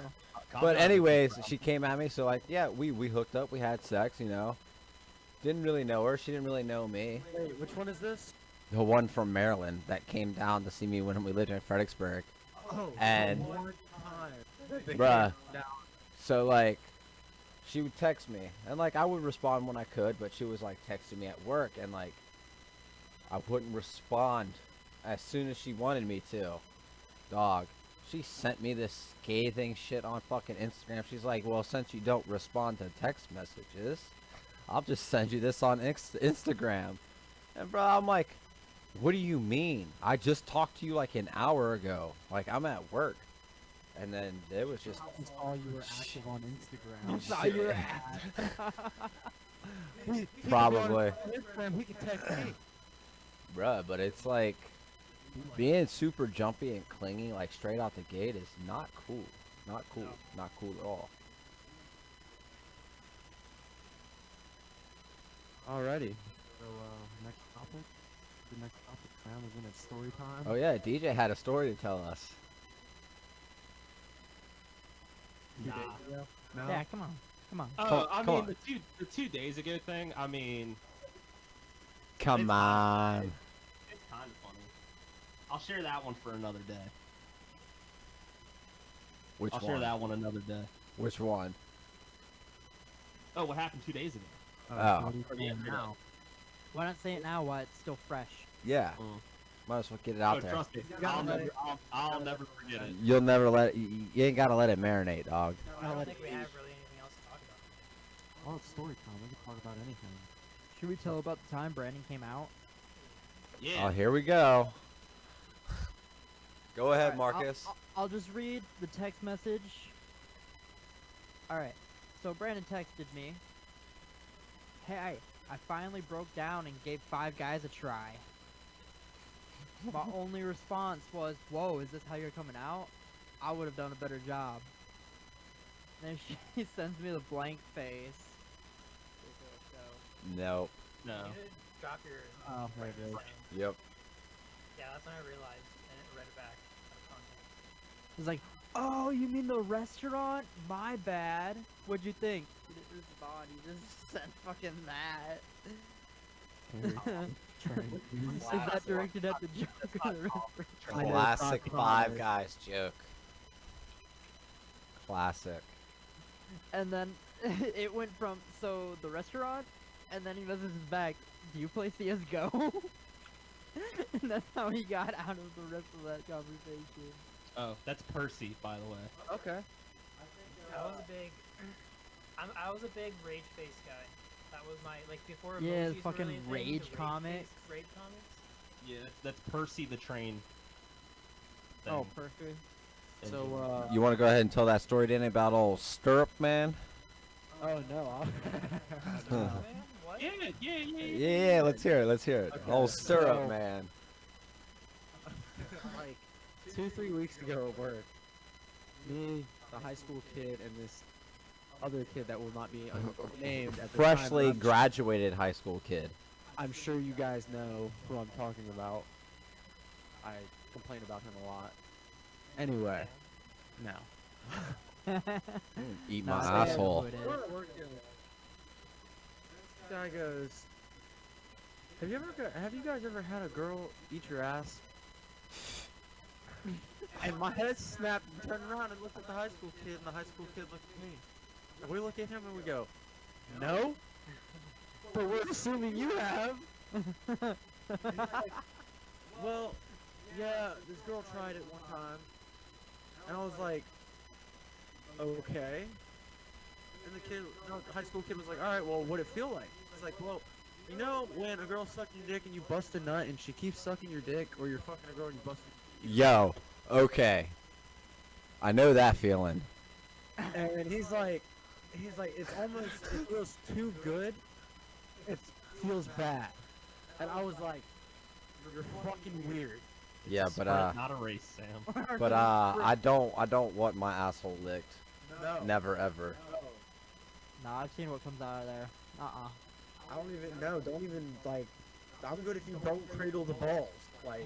Calm But down, anyways, big she came at me. So like, yeah, we hooked up. We had sex. You know. Didn't really know her. She didn't really know me. Wait, which one is this? The one from Maryland that came down to see me when we lived in Fredericksburg. Oh, And- one time. They Bruh. came down. So like, she would text me, and like I would respond when I could, but she was like texting me at work, and like I wouldn't respond as soon as she wanted me to. Dog, she sent me this scathing shit on fucking Instagram. She's like, well, since you don't respond to text messages, I'll just send you this on Instagram. And bro, I'm like, what do you mean? I just talked to you like an hour ago. Like I'm at work. And then it was just I saw you were active on Instagram. You saw your probably, Instagram, he can text me. bruh, but it's like being super jumpy and clingy like straight out the gate is not cool. Not cool. Not cool at all. Alrighty. So, next topic. The next topic, Sam, isn't it story time? Oh yeah, DJ had a story to tell us. 2 Nah. days ago? No? Yeah, come on. Come on. Oh, I Come mean on. the 2 days ago thing. I mean, Come It's on. it's kind of funny. I'll share that one for another day. Which I'll one? share that one another day. Which one? Oh, what happened 2 days ago? Oh. What are you Or saying yesterday. now? Why not say it now while it's still fresh? Yeah. Might as well get it out Oh, there. trust me, I'll never forget it. You'll never let it, you ain't gotta let it marinate, dog. I don't think we have really anything else to talk about. Oh, it's story time. We can talk about anything. Should we tell about the time Brandon came out? Yeah. Oh, here we go. Go ahead, Alright, Marcus. I'll just read the text message. Alright, so Brandon texted me. Hey, I finally broke down and gave 5 Guys a try. My only response was, whoa, is this how you're coming out? I would have done a better job. Then she sends me the blank face. Nope. No. You did drop your. Oh, there it is. Yep. Yeah, that's when I realized and it read it back out of context. It's like, oh, you mean the restaurant? My bad. What'd you think? He didn't respond. He just sent fucking that. Is that directed at the joke or the restaurant? I know, Classic it's not Five funny. Guys joke. Classic. And then it went from, so the restaurant, and then he messages back, do you play CSGO? And that's how he got out of the rest of that conversation. Oh, that's Percy, by the way. Okay. I was a big. I was a big rage face guy. That was my before. Yeah, emojis the fucking were really a thing, rage the comics. face Rage comics. Yeah, that's Percy the train. Oh, thing. perfect. So, You want to go ahead and tell that story, Danny, about old Stirrup Man? oh no, Man, what? Yeah. Yeah, let's hear it. Let's hear it. Okay, Old Stirrup so- Man. like 2-3 weeks ago at work, me, the high school kid, and this other kid that will not be named at the time, Freshly but graduated high school kid. I'm sure you guys know who I'm talking about. I complain about him a lot. Anyway, no. Eat No, my say it, asshole. who it is. We're at work together. This guy goes, have you guys ever had a girl eat your ass? And my head snapped and turned around and looked at the high school kid, and the high school kid looked at me. And we look at him and we go, no? But we're assuming you have. He's like, well, yeah, this girl tried it one time. And I was like, okay. And the high school kid was like, alright, well, what'd it feel like? It's like, well, you know when a girl sucks your dick and you bust a nut and she keeps sucking your dick, or you're fucking a girl and you bust Yo, okay. I know that feeling. and he's like, it feels too good. It feels bad. And I was like, you're fucking weird. Yeah, It's a but sprint, not a race, Sam. I don't want my asshole licked. No. Never ever. Nah, I've seen what comes out of there. I don't even know. Don't even, like, I'm good if you don't cradle the balls. Like,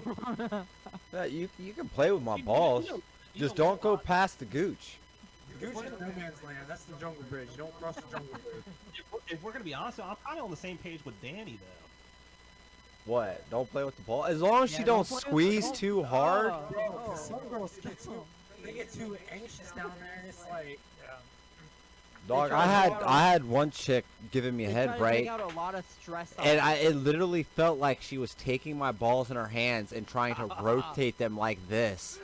Yeah, you can play with my balls. Just don't go past the gooch. Gooch is no man's land. That's the jungle bridge. You don't cross the jungle bridge. If we're gonna be honest, I'm kind of on the same page with Danny though. What? Don't play with the ball? As long as Yeah, you don't don't play with the squeeze ball. too hard. Oh. Bro, 'cause some girls get too anxious down there, and it's like, Yeah. Dog, try to I had one chick giving me a They head try to break, take out a lot of stress off and you. it literally felt like she was taking my balls in her hands and trying to rotate them like this.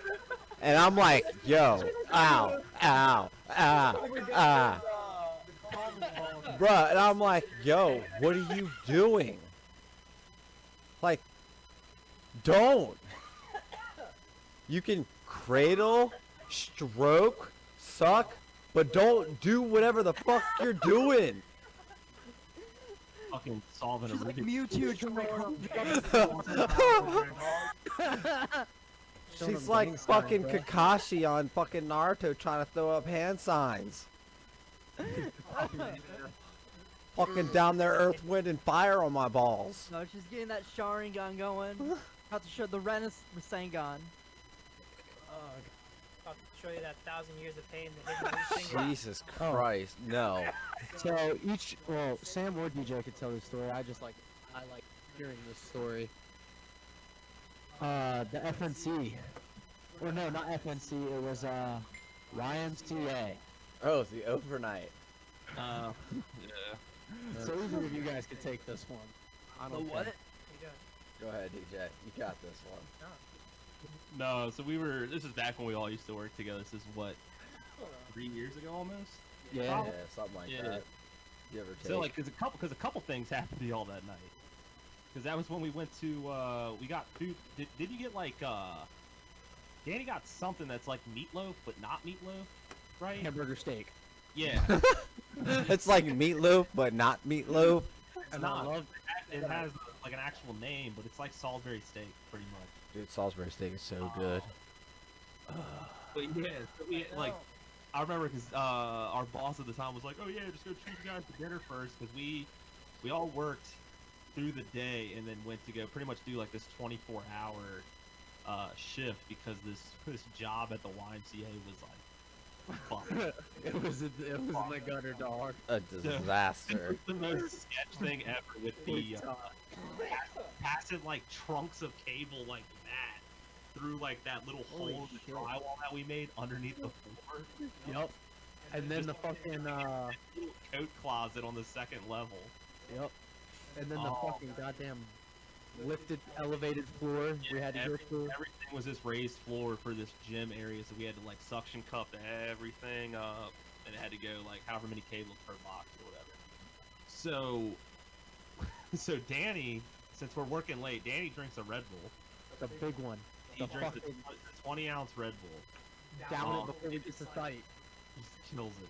And I'm like, yo, ow, ow, ah. Bruh, and I'm like, yo, what are you doing? Like, don't. You can cradle, stroke, suck, but don't do whatever the fuck you're doing. Fucking solving a She's like Rubik's Mewtwo drink. She's like fucking Kakashi on fucking Naruto trying to throw up hand signs. Fucking down there, earth, wind, and fire on my balls. No, she's getting that Sharingan going. About to show the Rasengan. I'll show you that 1,000 years of pain that hidden in your finger. Jesus Christ, no. so Sam or DJ could tell this story. I like hearing this story. The FNC, or no, not FNC. It was YMCA. Oh, the overnight. Yeah. So either of you guys could take this one. I don't The what? care. You Go ahead, DJ. You got this one. No, so we were. This is back when we all used to work together. This is what 3 years ago almost. Yeah. Yeah, something like Yeah. that. Give or take. So like, cause a couple things happened to y'all that night. Cause that was when we went to. We got food. Did you get like? Danny got something that's like meatloaf, but not meatloaf, right? Hamburger steak. Yeah. It's like meatloaf, but not meatloaf. It's And not. I love It has like an actual name, but it's like Salisbury steak, pretty much. Dude, Salisbury steak is so good. But yeah, so we like. I remember because our boss at the time was like, "Oh yeah, just go treat you guys to dinner first, because we all worked through the day and then went to go pretty much do like this 24-hour shift because this job at the YMCA was like, fuck. it was in the gutter, dog. A disaster. The most sketch thing ever with the passing like trunks of cable like that through like that little Holy hole in the shit. drywall that we made underneath the floor. Yep. And then the fucking Little coat closet on the second level. yep. And then the Oh. fucking goddamn lifted elevated floor we had to go through. Everything was this raised floor for this gym area, so we had to like suction cup everything up, and it had to go like however many cables per box or whatever. So Danny, since we're working late, Danny drinks a Red Bull. The big one. He The drinks fucking a 20-ounce Red Bull. down Oh. it before we get to sight. He kills it.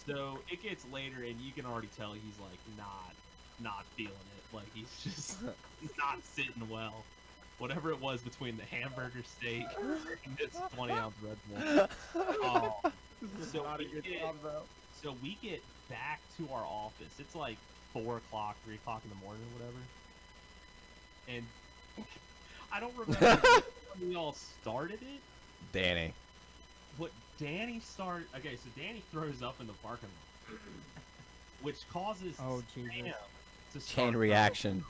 So it gets later, and you can already tell he's like not feeling it. Like he's just he's not sitting well. Whatever it was between the hamburger steak and this 20-ounce Red Bull. So we get back to our office. It's like 4 o'clock, 3 o'clock in the morning, or whatever. And I don't remember when we all started it. Danny. But Danny started. Okay, so Danny throws up in the parking lot, which causes Oh, Jesus. Sam to start Chain reaction.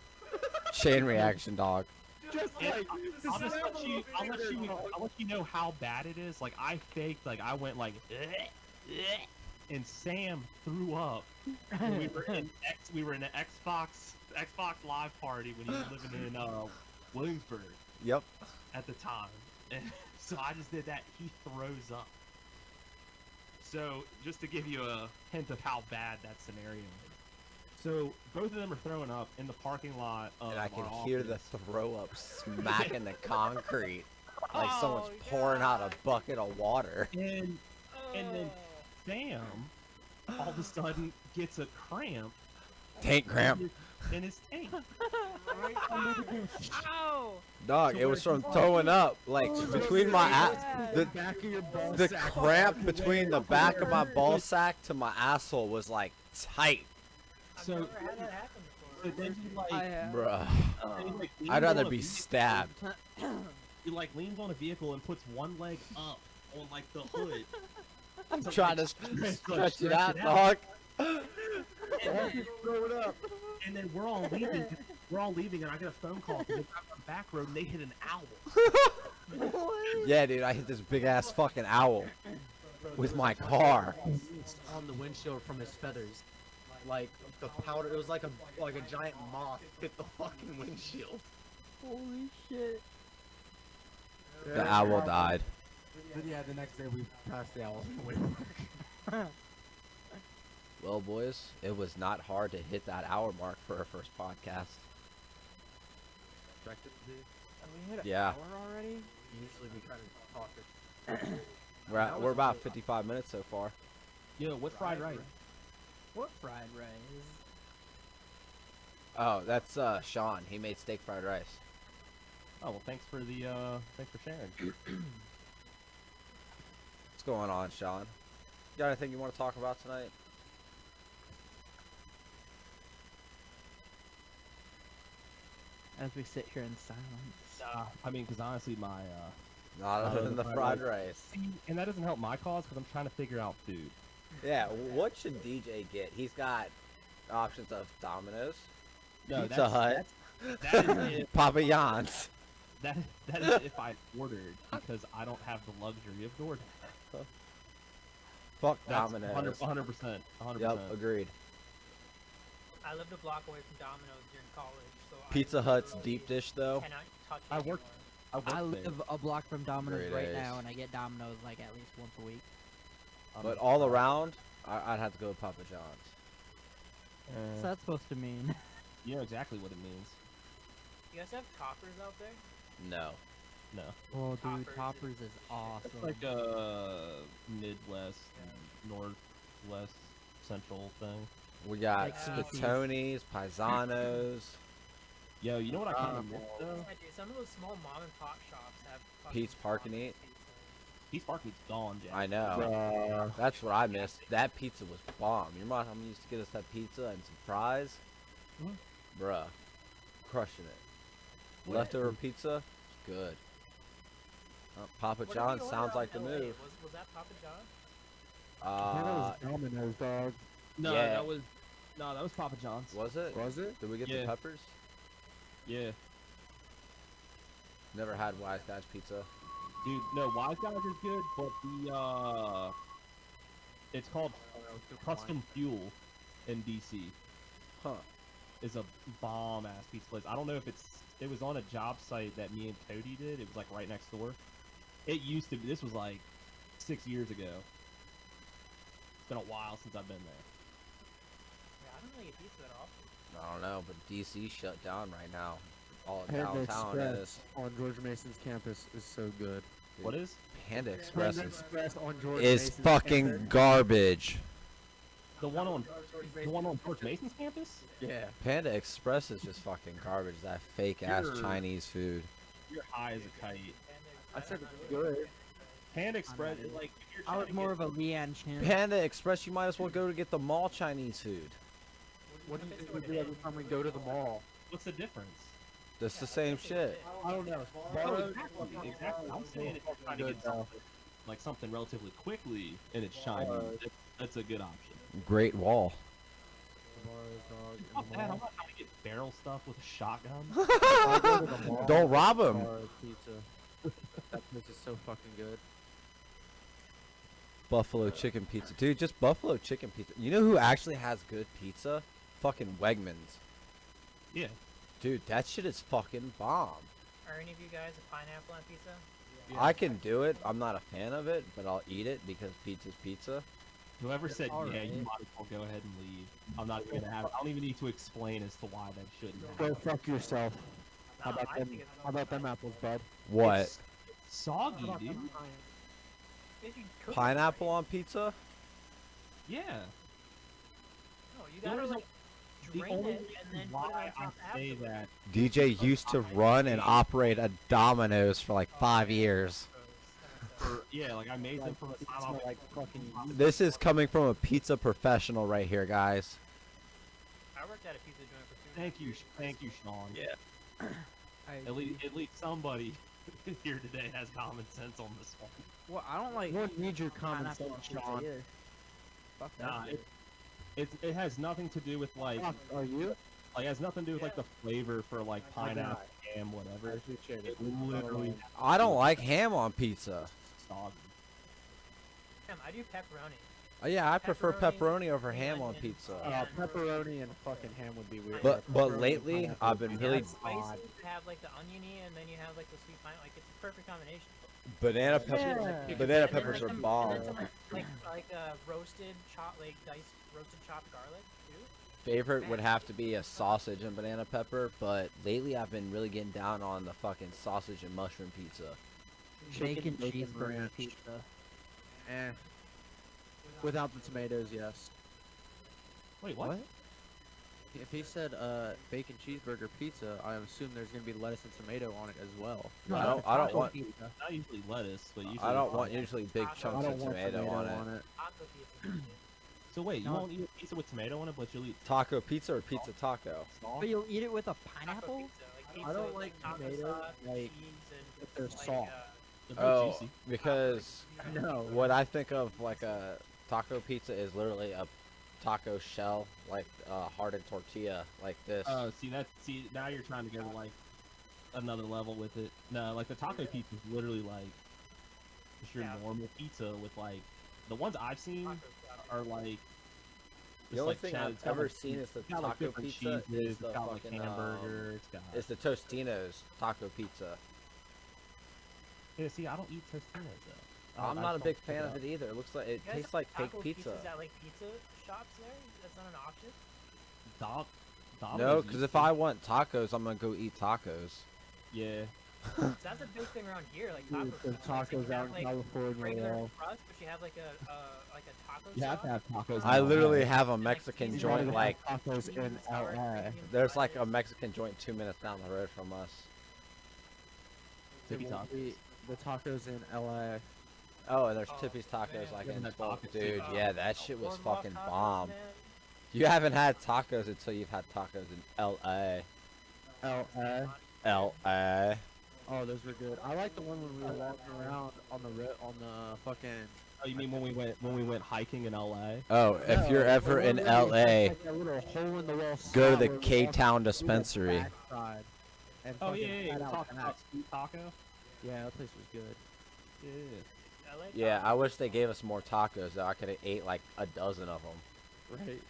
Chain reaction, dog. Just And like I'll just let you know how bad it is. Like I faked, like I went like, and Sam threw up. When we were in an Xbox Live party when he was living in Williamsburg Yep. at the time, and so I just did that. He throws up. So just to give you a hint of how bad that scenario is. So both of them are throwing up in the parking lot of And I can our hear the office. throw up smacking the concrete. Like Oh, someone's pouring out a bucket of water. And then Sam all of a sudden gets a cramp Tank cramp. in his tank. Ow! Dog, So it was where- from throwing up. Like between my sad. the back of your ball the sack. cramp between the back of my ball sack to my asshole was like tight, I've So- never had that happen So before. then he like, I have. bruh. he, like, leans I'd rather on a be vehicle- stabbed. He like leans on a vehicle and puts one leg up on like the hood. I'm to, trying to like, stretch it out, dog. And then we're all leaving. And I get a phone call from the back road, and they hit an owl. Yeah, dude, I hit this big ass fucking owl with my car. On the windshield from his feathers. Like the powder, it was like a giant moth hit the fucking windshield. Holy shit. The owl died. But yeah, the next day we passed the owl. Well, boys, it was not hard to hit that hour mark for our first podcast. Have we hit an Yeah. hour already? Usually we try to talk it. We're about 55 minutes so far. Yo, what fried rice? What fried rice? Oh, that's Sean. He made steak fried rice. Oh well, thanks for sharing. What's going on, Sean? You got anything you want to talk about tonight? As we sit here in silence. I mean, because honestly, my Not other than the fried rice. and that doesn't help my cause because I'm trying to figure out food. Yeah, what should DJ get? He's got options of Domino's, No, Pizza Hut, That is if Papa John's. that is if I ordered because I don't have the luxury of DoorDash. Fuck That's Domino's. 100%. 100%. Yep, agreed. I lived a block away from Domino's during college, so Pizza I Hut's literally deep dish though. cannot touch it I worked- anymore. I worked there. live a block from Domino's Great right A's. now, and I get Domino's like at least once a week. But all around, I'd have to go with Papa John's. What's that supposed to mean? You know exactly what it means. You guys have toppers out there? No. No. Oh, dude, Toppers. Toppers is awesome. It's like a Midwest, Northwest, Central thing. We got Like Casey's. Spitonis, Paisanos, Yo, you know what I kind of miss though? Yeah, dude, some of those small mom and pop shops have fucking Pete's Park and bomb Eat. pizza. Peace Park Meat's gone, Jack. I know. That's what I missed. That pizza was bomb. Your mom used to get us that pizza and some fries. Bruh. Crushing it. What? Leftover pizza, good. Papa What did we John's order sounds out like the in LA? move. Was that Papa John's? Domino's, dog. No, Yeah. that was Papa John's. Was it? Was it? Did we get Yeah. the peppers? Yeah, Never had Wise Guys pizza. dude. No, Wise Guys is good, but the it's called Custom Fuel in DC. Huh. Is a bomb ass pizza place. I don't know if it was on a job site that me and Cody did. It was like right next door. It used to be. This was like 6 years ago. It's been a while since I've been there. Yeah, I don't really get pizza that often. I don't know, but DC shut down right now. All of Panda downtown Express is. on George Mason's campus is so good. What is? Panda Express Panda is, Express on George is Mason's fucking campus. garbage. The one on George Mason's campus? Yeah. Panda Express is just fucking garbage. That fake ass You're- Chinese food. You're high as a kite. I said it's good. Panda Express is like if you're I trying was to more get- of a Leanne Chin. Panda Express, you might as well go to get the mall Chinese food. What do you think we do every time we go to the mall? What's the difference? That's the same shit. I don't know. Oh, exactly. I'm saying if you're trying to Good get something, like something relatively quickly and it's shiny, that's a good option. Great Wall. Fuck that, I'm not trying to get barrel stuff with a shotgun. Don't rob him. Pizza. That place is so fucking good. Buffalo chicken pizza. Dude, just buffalo chicken pizza. You know who actually has good pizza? Fucking Wegmans. Yeah. Dude, that shit is fucking bomb. Are any of you guys a pineapple on pizza? I can do it. I'm not a fan of it, but I'll eat it because pizza's pizza. Whoever said All yeah, you right. might as well go ahead and leave. I'm not even gonna have. I don't even need to explain as to why that shouldn't. Go happen. fuck yourself. How No, about I them? think it's How about them apples, bud? What? It's soggy, dude. If you cook it Pineapple right. on pizza? Yeah. No, you The gotta only like The drain only it reason and then put it why on I top say afterwards. that DJ used to run and operate a Domino's for like 5 years. for like I made them from a time Smell like fucking. This is coming from a pizza professional right here, guys. I worked at a pizza joint for 2 years. Thank you, Sean. Yeah. At least somebody here today has common sense on this one. Well, I don't like You don't need your common pineapple on sense, pizza Sean. either. Fuck that. Nah, it has nothing to do with like Fuck, are you? it has nothing to do with like the flavor for like pineapple, ham, I whatever. appreciate it. It literally I don't like ham on pizza. soggy. Damn, I do pepperoni. Oh, yeah, I prefer Pepperoni, pepperoni over ham on onion. pizza. Pepperoni and fucking ham would be weird. But Pepperoni, lately, pineapple I've been would really be Spicy, odd. you have like the oniony, and then you have like the sweet pine. Like it's a perfect combination. banana peppers. Yeah. Banana And then, peppers are like, bomb. And then some, like roasted like diced roasted chopped garlic too. Favorite would have to be a sausage and banana pepper, but lately I've been really getting down on the fucking sausage and mushroom pizza. Bacon bacon cheeseburger ranch. pizza. Eh. Without the tomatoes, yes. Wait, what? If he said bacon cheeseburger pizza, I assume there's gonna be lettuce and tomato on it as well. I don't want Not usually lettuce, but usually I don't want usually big I chunks I of don't want tomato on it. Taco pizza. So wait, you No. won't eat a pizza with tomato on it, but you'll eat Taco pizza or pizza taco? sauce? But you'll eat it with a Taco pineapple? pizza, like pizza I don't with, like taco tomatoes, sauce, like, cheese, if they're and soft. They're very Oh, juicy. because No. what I think of like a taco pizza is literally a taco shell, like a hardened tortilla, like this. Oh, see now you're trying to go to like another level with it. No, like the taco pizza is literally like just your Yeah. normal pizza with like the ones I've seen taco sauce. are like The only thing I've ever seen is the It's got like taco different pizza. cheeses. Is the It's got like fucking hamburger. It's got. It's the Tostino's taco pizza. Yeah, see, I don't eat Tostinos though. I'm not a big fan of it either. It looks like it You guys tastes have like fake taco pizza. pizzas at like pizza shops there? That's not an option. Domino's No, because used if to. I want tacos, I'm gonna go eat tacos. Yeah. So that's a big thing around here, like taco Dude, the pizza. It's like you tacos out have, in like, California, regular yo. crust, but you have like a taco You have to sauce. have tacos. I in literally LA. have a like, Mexican cheese joint fries. like tacos Sweet in and sour, LA. premium there's like a fries. Mexican joint 2 minutes down the road from us. Tippy It won't tacos. be- The tacos in LA. Oh, and there's Oh, Tippy's tacos man. like Yeah, in the Spoke, tacos, dude. Uh, Yeah, that shit was Boardwalk fucking tacos, bomb. man. You haven't had tacos until you've had tacos in LA. LA. LA. Oh, those were good. I like the one when we were walking around on the fucking. Oh, you mean when we went hiking in LA? Oh, if No, you're the ever one in where we LA, had, like, a little hole in the wall go to spot the where we walked K-Town through the dispensary. backside and Oh fucking yeah, yeah. had You're out talking back. about Sweet Taco. Yeah, that place was good. Yeah. LA Yeah, tacos. I wish they gave us more tacos though. I could have ate like a dozen of them. Right.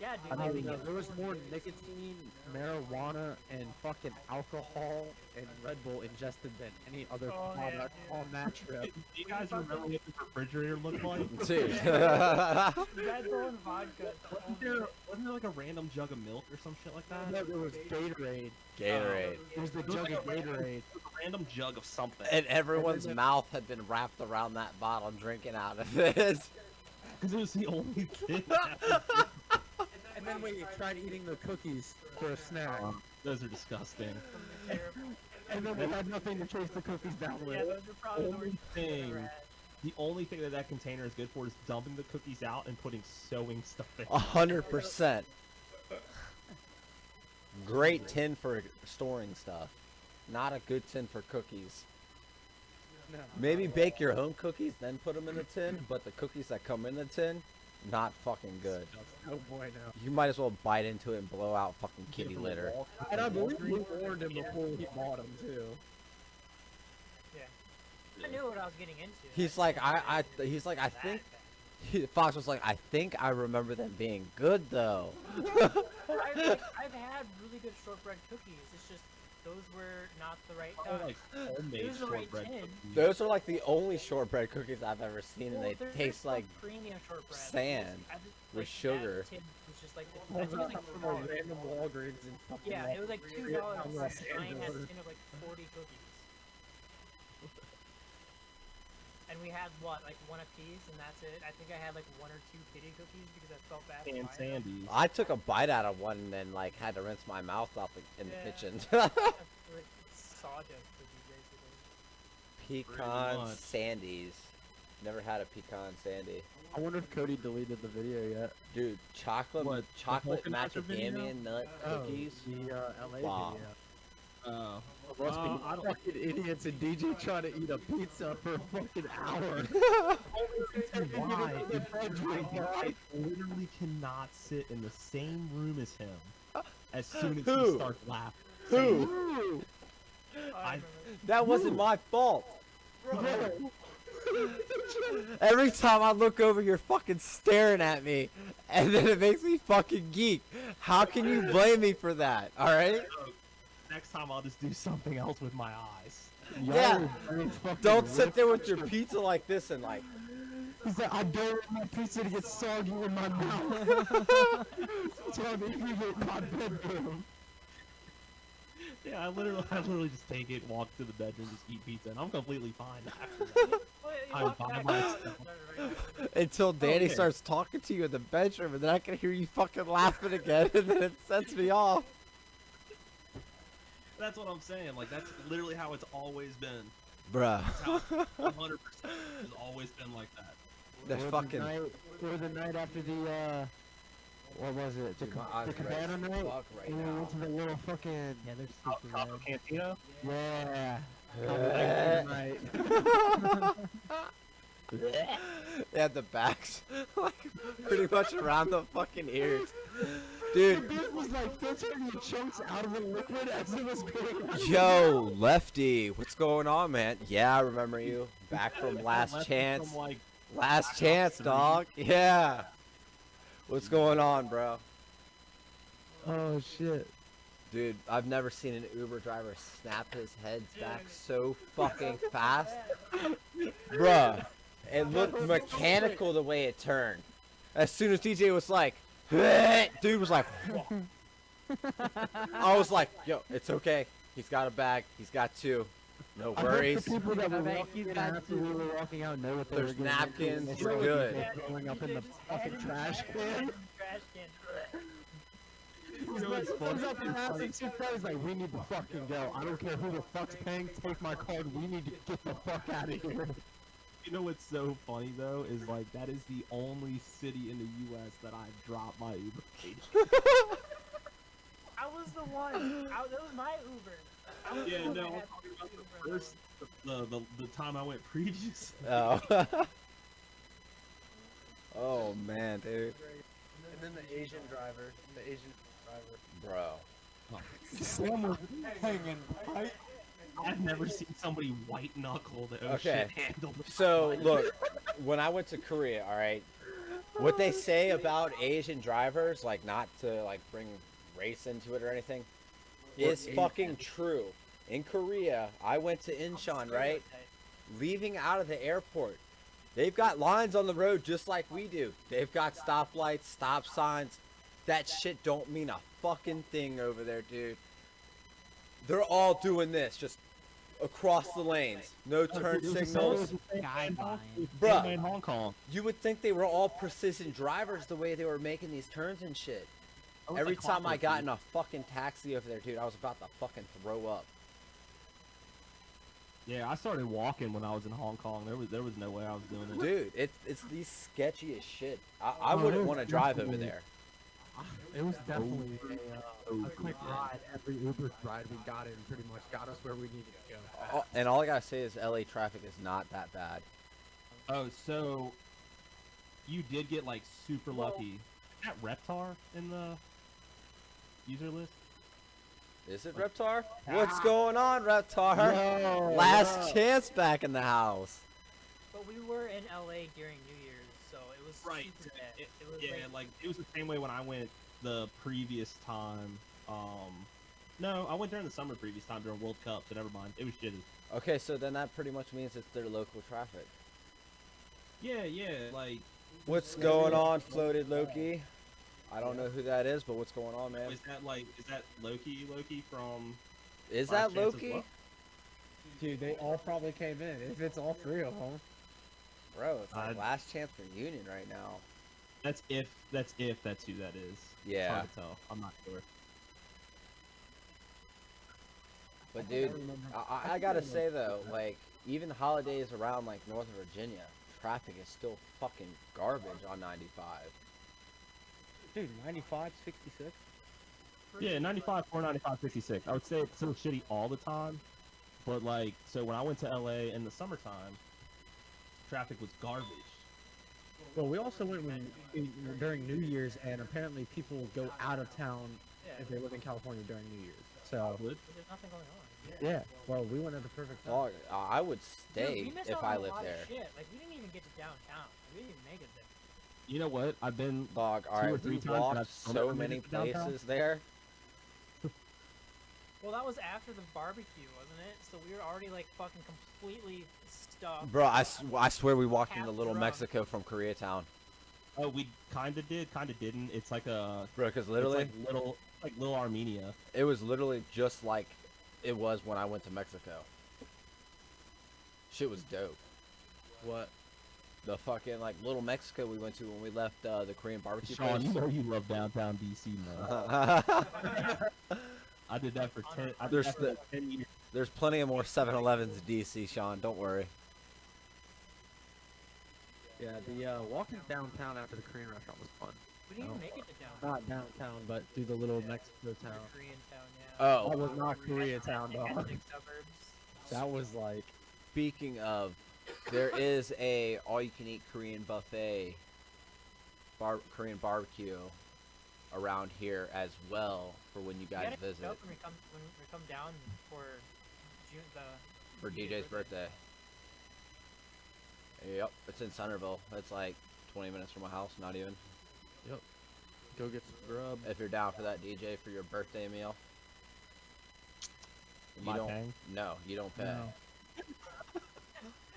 Yeah, dude. I Like, mean, they give there was us more these- nicotine, marijuana, and fucking alcohol and Red Bull ingested than any other Oh, yeah, product dude. on that trip. Do you guys remember what the refrigerator looked like? Dude. Red Bull and vodka. the Wasn't only- there like a random jug of milk or some shit like that? No, there was Gatorade. Gatorade. There's the It was jug like of a random- Gatorade. a random jug of something. And everyone's then- mouth had been wrapped around that bottle drinking out of it. Because it was the only thing. And then we tried eating the cookies for a snack. Those are disgusting. terrible. And then we had nothing to chase the cookies down Yeah, with. those are probably the Only worst things I've ever thing- had. The only thing that container is good for is dumping the cookies out and putting sewing stuff in. 100%. Great tin for storing stuff. Not a good tin for cookies. No. Maybe bake your own cookies, then put them in a tin, but the cookies that come in the tin, not fucking good. Oh boy, no. You might as well bite into it and blow out fucking kitty litter. And I believe we warned him before he bought them too. I knew what I was getting into. He's like, he's like, I think, Fox was like, I think I remember them being good though. I've had really good shortbread cookies. It's just those were not the right Probably kind. like homemade It was the right shortbread tin. cookies. Those are like the only shortbread cookies I've ever seen, and Well, they there's taste some like premium shortbread. sand I just, with like, sugar. That tin was just like I think it was like $2. Random Walgreens and fucking. Yeah, it was like $2. Yeah, And I'm I had a not tin of like 40 cookies. And we had what, like one apiece, and that's it. I think I had like 1 or 2 kitty cookies because I felt bad. And for buying them. Sandy's. I took a bite out of one and then like had to rinse my mouth off in the Yeah. kitchen. Like sawdust cookies, basically. Pecan much. sandies. Never had a pecan sandy. I wonder if Cody deleted the video yet. Dude, chocolate What, the chocolate polka dots video? macadamia nut cookies. The LA Wow. video. Oh. Must be I don't- fucking idiots and DJ trying to eat a pizza for a fucking hour. Why? The bedroom, I literally cannot sit in the same room as him as soon as Who? he starts laughing. Who? Oh, I I- remember. That wasn't my fault. Bro. Every time I look over, you're fucking staring at me, and then it makes me fucking geek. How can you blame me for that? All right? Next time I'll just do something else with my eyes. Yeah. Brain's fucking Don't sit ripped. there with your pizza like this and like. He's like, I don't want my pizza to get soggy in my mouth. So I'm eating it in my bedroom. Yeah, I literally just take it, walk to the bedroom, just eat pizza, and I'm completely fine after that. Well, you I'm walk by back myself. there. Until Danny Okay. starts talking to you in the bedroom, and then I can hear you fucking laughing again, and then it sets me off. That's what I'm saying. Like that's literally how it's always been. Bruh. 100% has always been like that. That's Or fucking. the night after the, what was it? The, Dude, my eyes the are red cabana as night? fuck right And we now. went to the little fucking, Yeah, they're super Taco red. Cantina. yeah. Eh. Night. They had the backs like pretty much around the fucking ears. The Dude, beer was like filtering the chunks out of the liquid as it was going out. yo, Lefty, what's going on, man? Yeah, I remember you. Back from last Left chance. From, like, Last Black chance, Ops 3. dog. Yeah. What's going on, bro? Oh shit. Dude, I've never seen an Uber driver snap his heads back so fucking fast. Bruh, it looked mechanical the way it turned. As soon as DJ was like, dude was like, I was like, yo, it's okay. He's got a bag. He's got two. No I hope worries. the people that were He's walking in got after we were walking out know what they There's were getting into. napkins, They we're were good. Throwing up in the fucking trash can. Trash can. You know what's Comes funny? up and asks two guys like, we need to fucking go. I don't care who the fuck's paying. Take my card. We need to get the fuck out of here. You know what's so funny though is like that is the only city in the U.S. that I've dropped my Uber rate. I was the one. That was my Uber. I was the Yeah, one no, that I'm had talking about Uber the load. first, the time I went previous. Oh. Oh man, dude. And then the Asian driver. Bro. Sam was hanging tight. I've never seen somebody white knuckle the Okay. shit handle. So look, when I went to Korea, all right, what they say about Asian drivers, like not to like bring race into it or anything, is fucking true. In Korea, I went to Incheon, right? Leaving out of the airport, they've got lines on the road just like we do. They've got stoplights, stop signs. That shit don't mean a fucking thing over there, dude. They're all doing this, just across the lanes. No turn signals. Guideline. Bruh. In Hong Kong. You would think they were all precision drivers the way they were making these turns and shit. was Every like time I clockwork, got dude. in a fucking taxi over there, dude, I was about to fucking throw up. Yeah, I started walking when I was in Hong Kong. There was no way I was doing it. Dude, it's these sketchy as shit. I wouldn't want to drive over there. It was definitely a quick ride. Every Uber ride we got in pretty much got us where we needed to go. And all I gotta say is LA traffic is not that bad. Oh, so you did get like super lucky. Is that Reptar in the user list? Is it Reptar? What's going on, Reptar? Last chance back in the house. But we were in LA during New Year's, so it was Right. super bad. It was Yeah, like, like it was the same way when I went the previous time. No, I went during the summer previous time during World Cup, so never mind. It was shitty. Okay, so then that pretty much means it's their local traffic. Yeah, like What's going on, Floated Loki? I don't know who that is, but what's going on, man? is that Loki from? Is Last that Chance as Loki? well? Dude, they all probably came in. If it's all three of them. Bro, it's like I'd- last chance reunion right now. That's who that is. It's Yeah. hard to tell. I'm not sure. But dude, I gotta say though, like, even holidays around like Northern Virginia, traffic is still fucking garbage on 95. Dude, 95, 66. Yeah, 95, 495, 66. I would say it's so shitty all the time, but like, so when I went to LA in the summertime, traffic was garbage. Well, we also went during New Year's, and apparently people go out of town if they live in California during New Year's. So, Would? there's nothing going on. yeah. Well, we went at the perfect time. Dog, I would Dude, stay we missed if out I on a lived lot of there. shit. Like, we didn't even get to downtown. We didn't even make it there. You know what? I've been Dog, 2 or alright, 3 we times, and walked I've still so never made many it to downtown. places there. Well, that was after the barbecue, wasn't it? So we were already, like, fucking completely stuffed. Bro, I swear we walked into Half Little drunk. Mexico from Koreatown. Oh, we kinda did, kinda didn't. It's like a Bro, because it's literally, like little Armenia. it was literally just like it was when I went to Mexico. Shit was dope. What? The fucking, like, Little Mexico we went to when we left the Korean barbecue Sean, you place. know you love downtown DC, man. I did that for 10. I did There's that for the- 10 years. There's plenty of more 7-Elevens in DC, Sean. Don't worry. Yeah, the walking downtown after the Korean restaurant was fun. We didn't even make it to downtown. Not downtown, but through the little Mexico The town. Korean town, yeah. Oh, That was not Koreatown, dog. Ethnic suburbs. That was like, speaking of, there is a all-you-can-eat Korean buffet, Korean barbecue around here as well for when you We guys gotta visit go when we come down for June, for DJ's birthday. Yep, it's in Centerville. It's like 20 minutes from my house, not even. Go get some grub. If you're down for that, DJ, for your birthday meal. Am I paying? No, you don't pay. No.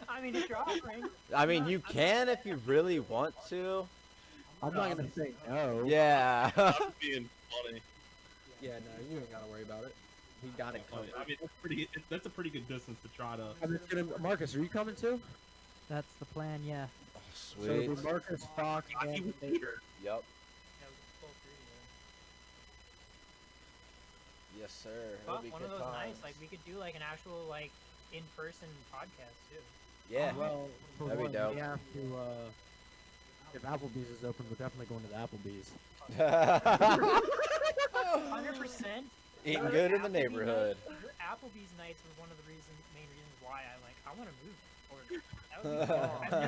I mean, if you're offering. I mean, you can if you really want to. I'm not gonna say no. Yeah. I'm being funny. Yeah, no, you ain't gotta worry about it. He got it covered. I mean, that's a pretty good distance to try to. I'm just gonna, Marcus, are you coming too? That's the plan, yeah. So Sweet. it'll be Marcus, Fox, I and was here. Yep. Yeah, it was 12:30, Yes, sir. It'll But be one good of those times. nights, like we could do like an actual like in-person podcast too. Yeah. well, for That'd be one, dope. we have to, if Applebee's is open, we're definitely going to the Applebee's. 100%. Eating good in the neighborhood. Your Applebee's nights were one of the main reasons why I want to move to Florida. That would be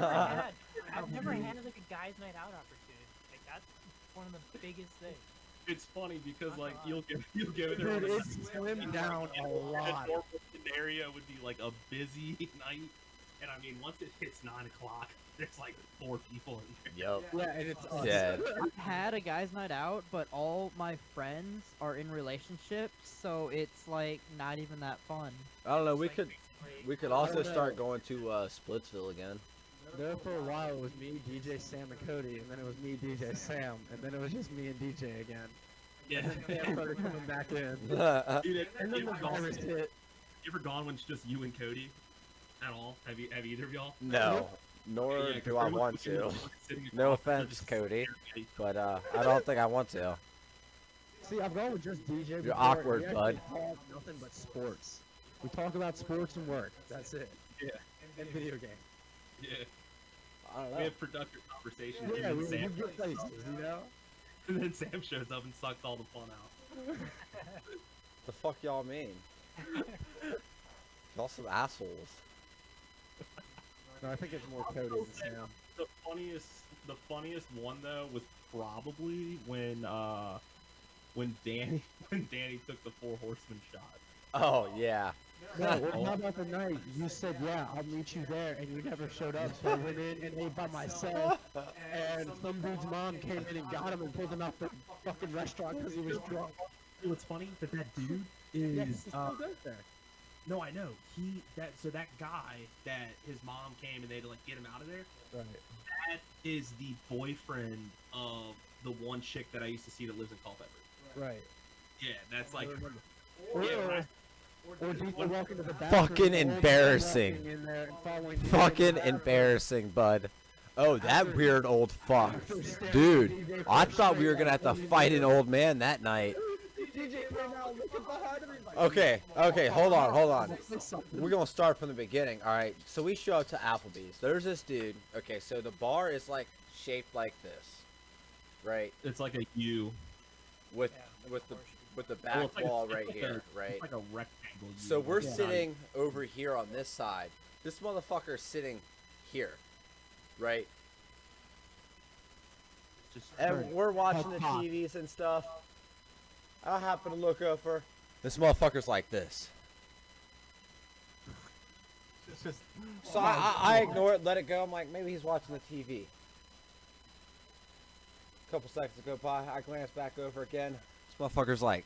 I've never had like a guys' night out opportunity. Like that's one of the biggest things. It's funny because like you'll go there. Dude, on a it's slimmed down a lot. normal scenario would be like a busy night, and I mean once it hits 9 o'clock, there's like 4 people in there. Yep. Yeah, and it's us. Dead. I've had a guys' night out, but all my friends are in relationships, so it's like not even that fun. I don't know. It's We like could basically- also don't know. start going to Splitsville again. There for a while, it was me, DJ Sam, and Cody, and then it was me, DJ Sam, and then it was just me and DJ again. Yeah. And then Sam started coming back in. Dude, And then the virus hit. You ever gone when it's just you and Cody at all? Have either of y'all? No. Nor Yeah, 'cause do I we're want looking to. at sitting No across, they're offense, just Cody. staring But I don't think I want to. See, I've gone with just DJ. before, awkward, and we bud. actually talk nothing but sports. We talk about sports and work. That's it. Yeah. And video games. Yeah, I don't we know. have productive conversations. Yeah, and, we then Sam get places, you know? and then Sam shows up and sucks all the fun out. The fuck y'all mean? Y'all some assholes. No, I think it's more Cody than Sam. The funniest one though was probably when Danny took the 4 horsemen shot. Oh yeah. No, how about the night you said, yeah, I'll meet you there, and you never showed up, so I went in and ate by myself, and some dude's mom came in and got him and pulled him out the fucking restaurant because he was drunk. What's funny that dude Yeah, is he still goes there. no, I know that guy that his mom came and they had to like get him out of there. Right. That is the boyfriend of the one chick that I used to see that lives in Culpeper. Right. Yeah, that's like Or, yeah, or people walking to the bathroom. Fucking the old man embarrassing. walking in there and following DJ Fucking in the bathroom. embarrassing, bud. Oh, that weird old fuck. Dude, I thought we were gonna have to fight an old man that night. DJ came out looking behind him. He's like, Okay, hold on. "Say something." We're gonna start from the beginning, alright? So we show up to Applebee's. There's this dude. Okay, so the bar is like shaped like this. Right? it's like a U. With Yeah, with the of course. with the Well, back it's like a- wall it's right like here, a- right? It's like a rectangle U. So we're Yeah. sitting over here on this side. This motherfucker's sitting here. Right? Just And we're watching the TVs and stuff. I happen to look over. This motherfucker's like this. So I ignore it, let it go. I'm like, maybe he's watching the TV. A couple seconds go by, I glance back over again. This motherfucker's like,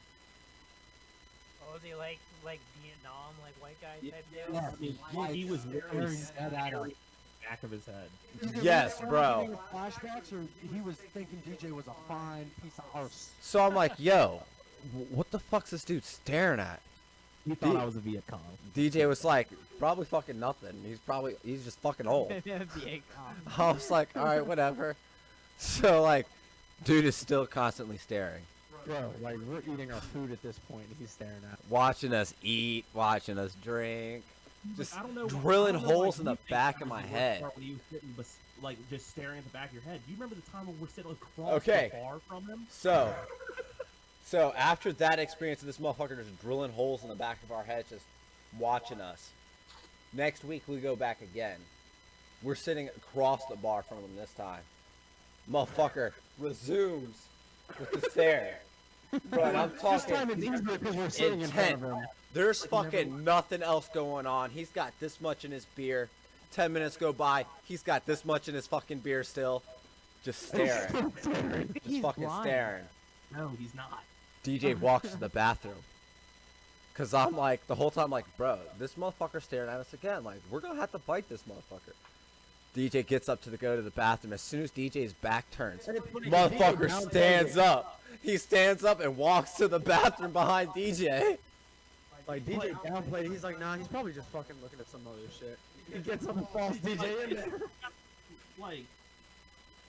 Oh, is he like Vietnam, like white guy type deal? Yeah, he was literally staring at him. back of his head. yes, bro. Flashbacks, or he was thinking DJ was a fine piece of arse. So I'm like, yo, what the fuck's this dude staring at? He thought I was a Viet Cong. DJ was like, probably fucking nothing. He's just fucking old. I was like, alright, whatever. So like, dude is still constantly staring. Bro, like, we're eating our food at this point, and he's staring at us. Watching us eat, watching us drink. Just I don't know, drilling I don't know why holes in you the think back that of was my the worst head. part when he was sitting like just staring at the back of your head. Do you remember the time when we're sitting across Okay. the bar from him? So after that experience of this motherfucker just drilling holes in the back of our heads, just watching us. Next week we go back again. We're sitting across the bar from him this time. Motherfucker resumes with the stare. Bro, and I'm This time talking it's easier because we're sitting in front of him. There's fucking nothing else going on. He's got this much in his beer. 10 minutes go by, he's got this much in his fucking beer still. just staring. Just He's fucking blind. staring. No, he's not. DJ walks to the bathroom. Cause I'm like, the whole time, like, bro, this motherfucker's staring at us again. Like, we're gonna have to fight this motherfucker. DJ gets up to go to the bathroom. As soon as DJ's back turns, motherfucker stands up. He stands up and walks to the bathroom behind DJ. Like DJ downplayed. He's like, nah, he's probably just fucking looking at some other shit. He gets some false DJ in there. Like,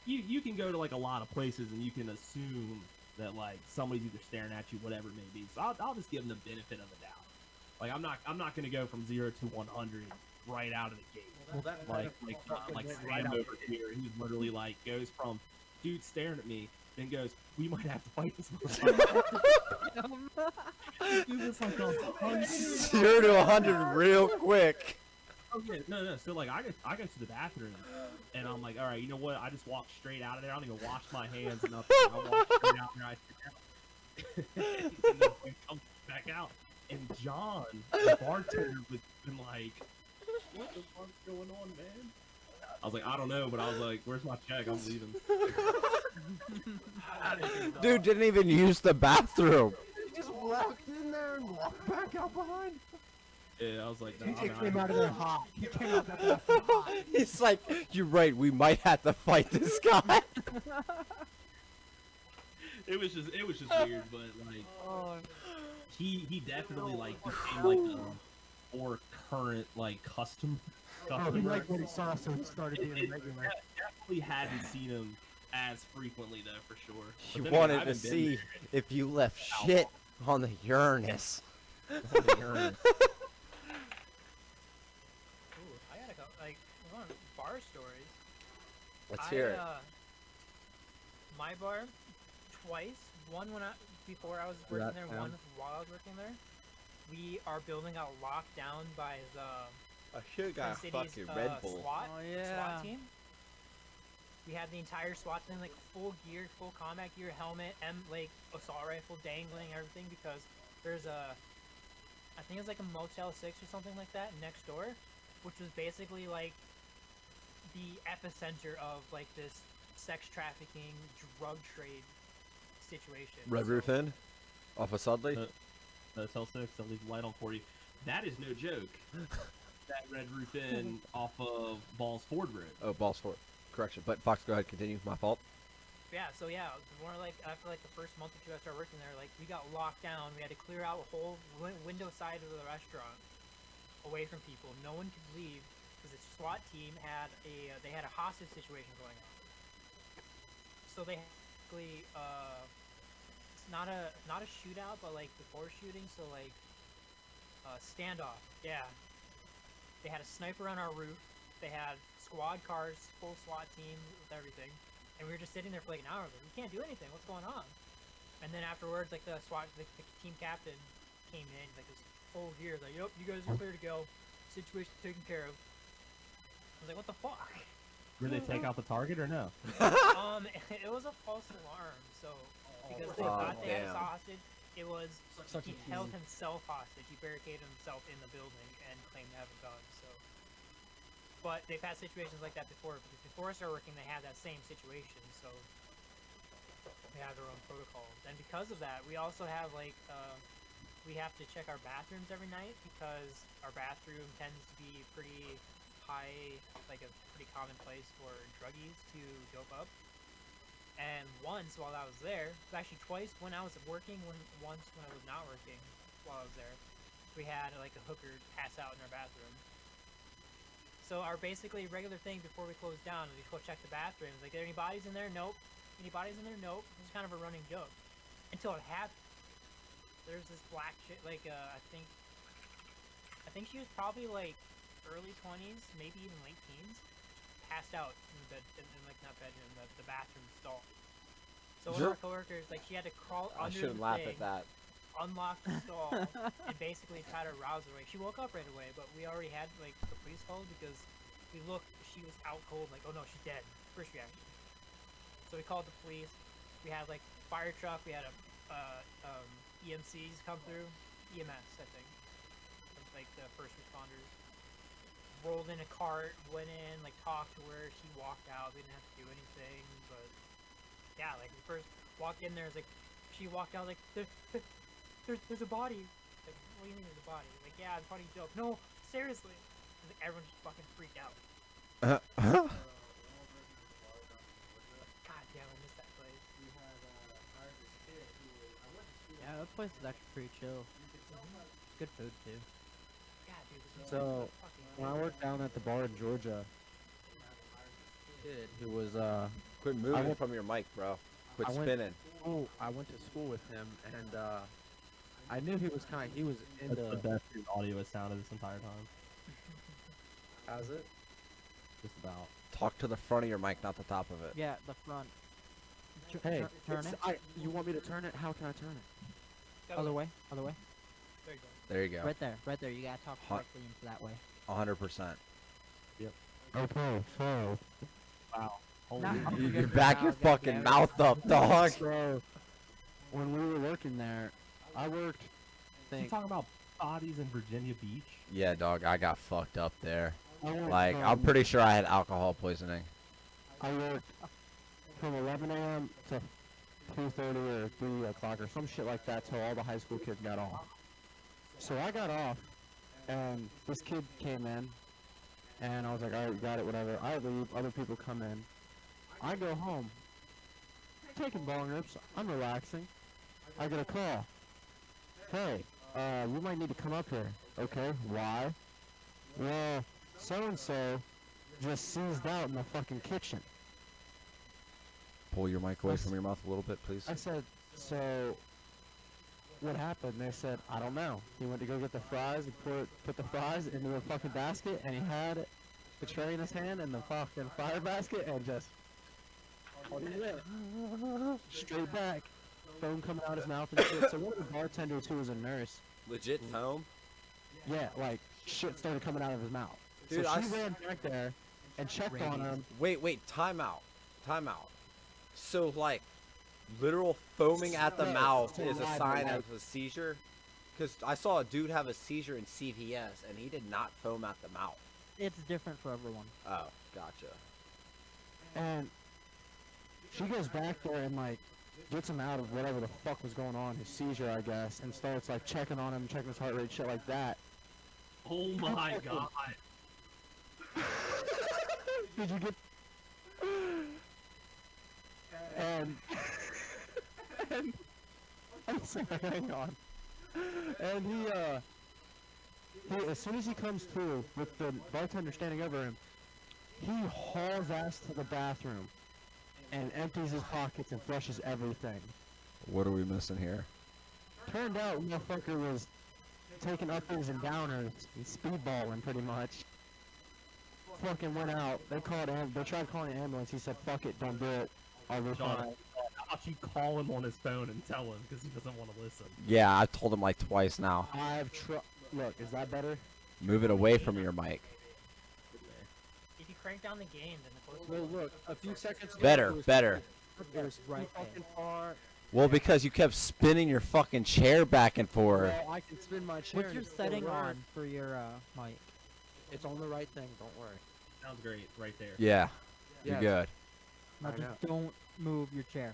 you can go to like a lot of places and you can assume that like somebody's either staring at you, whatever it may be. So I'll just give them the benefit of the doubt. Like I'm not gonna go from 0 to 100 right out of the gate. Well, that Like went Sam right out over the gate. here, he literally like goes from dude staring at me, then goes, we might have to fight this motherfucker. Dude was like 100. 0 to 100 real quick. Oh yeah, no. So like I go to the bathroom and I'm like, all right, you know what? I just walk straight out of there. I don't even wash my hands or nothing. I walk straight out there. I sit down. And then we come back out, and John, the bartender, was been like, what the fuck's going on, man? I was like, I don't know, but I was like, where's my check? I'm leaving. Dude didn't even use the bathroom. He just walked in there and walked back out behind. Yeah, I was like, no, DJ came out of there hot. He came out of there hot. He's like, you're right, we might have to fight this guy. It was just weird, but like, Oh, he definitely like became like a more current like customer. oh, he liked what he saw, so he started being a regular. Definitely hadn't seen him as frequently though, for sure. He But then again, I wanted to haven't been see there. if you left shit on the Uranus. Ooh, I gotta go. Like, we're on bar stories. Let's hear it. My bar, twice. One when before I was working there, one while I was working there. We are building a lockdown by the I should got a City's, fucking Red Bull. SWAT, Oh, yeah. SWAT team. We had the entire SWAT team, like full gear, full combat gear, helmet, like assault rifle dangling, everything, because there's I think it's like a Motel 6 or something like that next door, which was basically like the epicenter of like this sex trafficking, drug trade situation. Red Roof Inn? Off of Sudley? Motel 6, I'll leave the light on for you. That is no joke. That Red Roof Inn off of Balls Ford Road. Oh, Balls Fort. Correction. But Fox, go ahead, continue. My fault. Yeah, so yeah, more like after like the first month or two I started working there, like we got locked down. We had to clear out a whole window side of the restaurant away from people. No one could leave because the SWAT team had a hostage situation going on. So they basically it's not a shootout, but like before shooting, so like standoff. Yeah, they had a sniper on our roof. They had squad cars, full SWAT team with everything. And we were just sitting there for like an hour, like, we can't do anything, what's going on? And then afterwards, like the SWAT, the team captain came in, like this full gear, like, yep, you guys are clear to go, situation taken care of. I was like, what the fuck? Did they take out the target or no? It was a false alarm, so, because they thought they had us hostage, it was, he held himself hostage, he barricaded himself in the building and claimed to have a gun, so. But they've had situations like that before, because before I started working, they had that same situation, so they have their own protocols. And because of that, we also have, like, we have to check our bathrooms every night, because our bathroom tends to be pretty high, like a pretty common place for druggies to dope up. And once, while I was there, actually twice when I was working, once when I was not working while I was there, we had, like, a hooker pass out in our bathroom. So our basically regular thing before we close down is we go check the bathrooms. Like, are there any bodies in there? Nope. Any bodies in there? Nope. It's kind of a running joke. Until it happened. There's this black chick, like, I think she was probably, like, early 20s, maybe even late teens, passed out in the bed, in like, not bedroom, the bathroom stall. So one of our coworkers, like, she had to crawl I under shouldn't the laugh thing, at that. unlock the stall, and basically try to rouse her awake. She woke up right away, but we already had, like, the police called because we looked, she was out cold, like, oh no, she's dead. First reaction. So we called the police. We had, like, fire truck, we had a EMCs come through, EMS, I think, like the first responders. rolled in a cart, went in, like talked to her. She walked out. They didn't have to do anything. But yeah, like we first walked in there, it's like she walked out like there's a body. Like, what do you mean there's a body? Like, yeah, it's a funny joke. No, seriously. Like, everyone just fucking freaked out. God damn, I missed that place. Yeah, that place is actually pretty chill. Good food too. Yeah, dude. This So, fucking when I worked down at the bar in Georgia, kid who was Quit I moving went- from your mic, bro. Quit I went- spinning. I went to school with him, and I knew he was That's the into. best his audio has sounded this entire time. How's it? Just about. Talk to the front of your mic, not the top of it. Yeah, the front. Hey, Turn it's- it. you want me to turn it? How can I turn it? Go. Other way. Other way. There you go. There you go. Right there. Right there. You gotta talk Hot. directly into that way. 100%. Okay, so Wow. Holy Nah. shit. You You good back now, your fucking goddammit. mouth up, dog. so when we were working there, I worked. You Think talking about bodies in Virginia Beach? Yeah, dog, I got fucked up there. I worked Like, I'm pretty sure I had alcohol poisoning. I worked from 11 a.m. to 2:30 or 3 o'clock or some shit like that till all the high school kids got off. So I got off, and this kid came in, and I was like, all right, got it, whatever. I leave, other people come in. I go home, taking bong rips, I'm relaxing. I get a call. Hey, you might need to come up here. Okay, why? Well, so-and-so just seized out in the fucking kitchen. Pull your mic away from your mouth a little bit, please. I said, so what happened? They said, I don't know. He went to go get the fries, he put the fries into the fucking basket, and he had the tray in his hand and the fucking fryer basket, and just straight back, foam coming out his mouth and shit. So one of the bartenders who was a nurse, Legit foam? yeah, like shit started coming out of his mouth. Dude, so I she s- ran back there and checked on him. Wait, time out. Time out. So, like, literal foaming at the No, mouth so is a live, sign like- of a seizure? Because I saw a dude have a seizure in CVS, and he did not foam at the mouth. It's different for everyone. Oh, gotcha. And she goes back there and like gets him out of whatever the fuck was going on, his seizure, I guess, and starts like checking on him, checking his heart rate, shit like that. Oh my god. Did you get? And I'm sorry, hang on. And he as soon as he comes through with the bartender standing over him, he hauls ass to the bathroom and empties his pockets and flushes everything. What are we missing here? Turned out motherfucker was taking uppers and downers and speedballing pretty much. Fucking went out. They tried calling an ambulance. He said, "Fuck it, don't do it. I'll be John, fine." how about you call him on his phone and tell him because he doesn't want to listen. Yeah, I told him like twice now. Look, is that better? Move it away from your mic. If you crank down the gain, then the Well, closer. look, a few seconds ago. Better, it was- better. It was right there. Fucking far. Well, because you kept spinning your fucking chair back and forth. Well, I can spin my chair. What's and your it still setting works. on for your mic? It's on the right thing. Don't worry. Sounds great right there. Yeah, you're Yes. good. Now I just don't move your chair.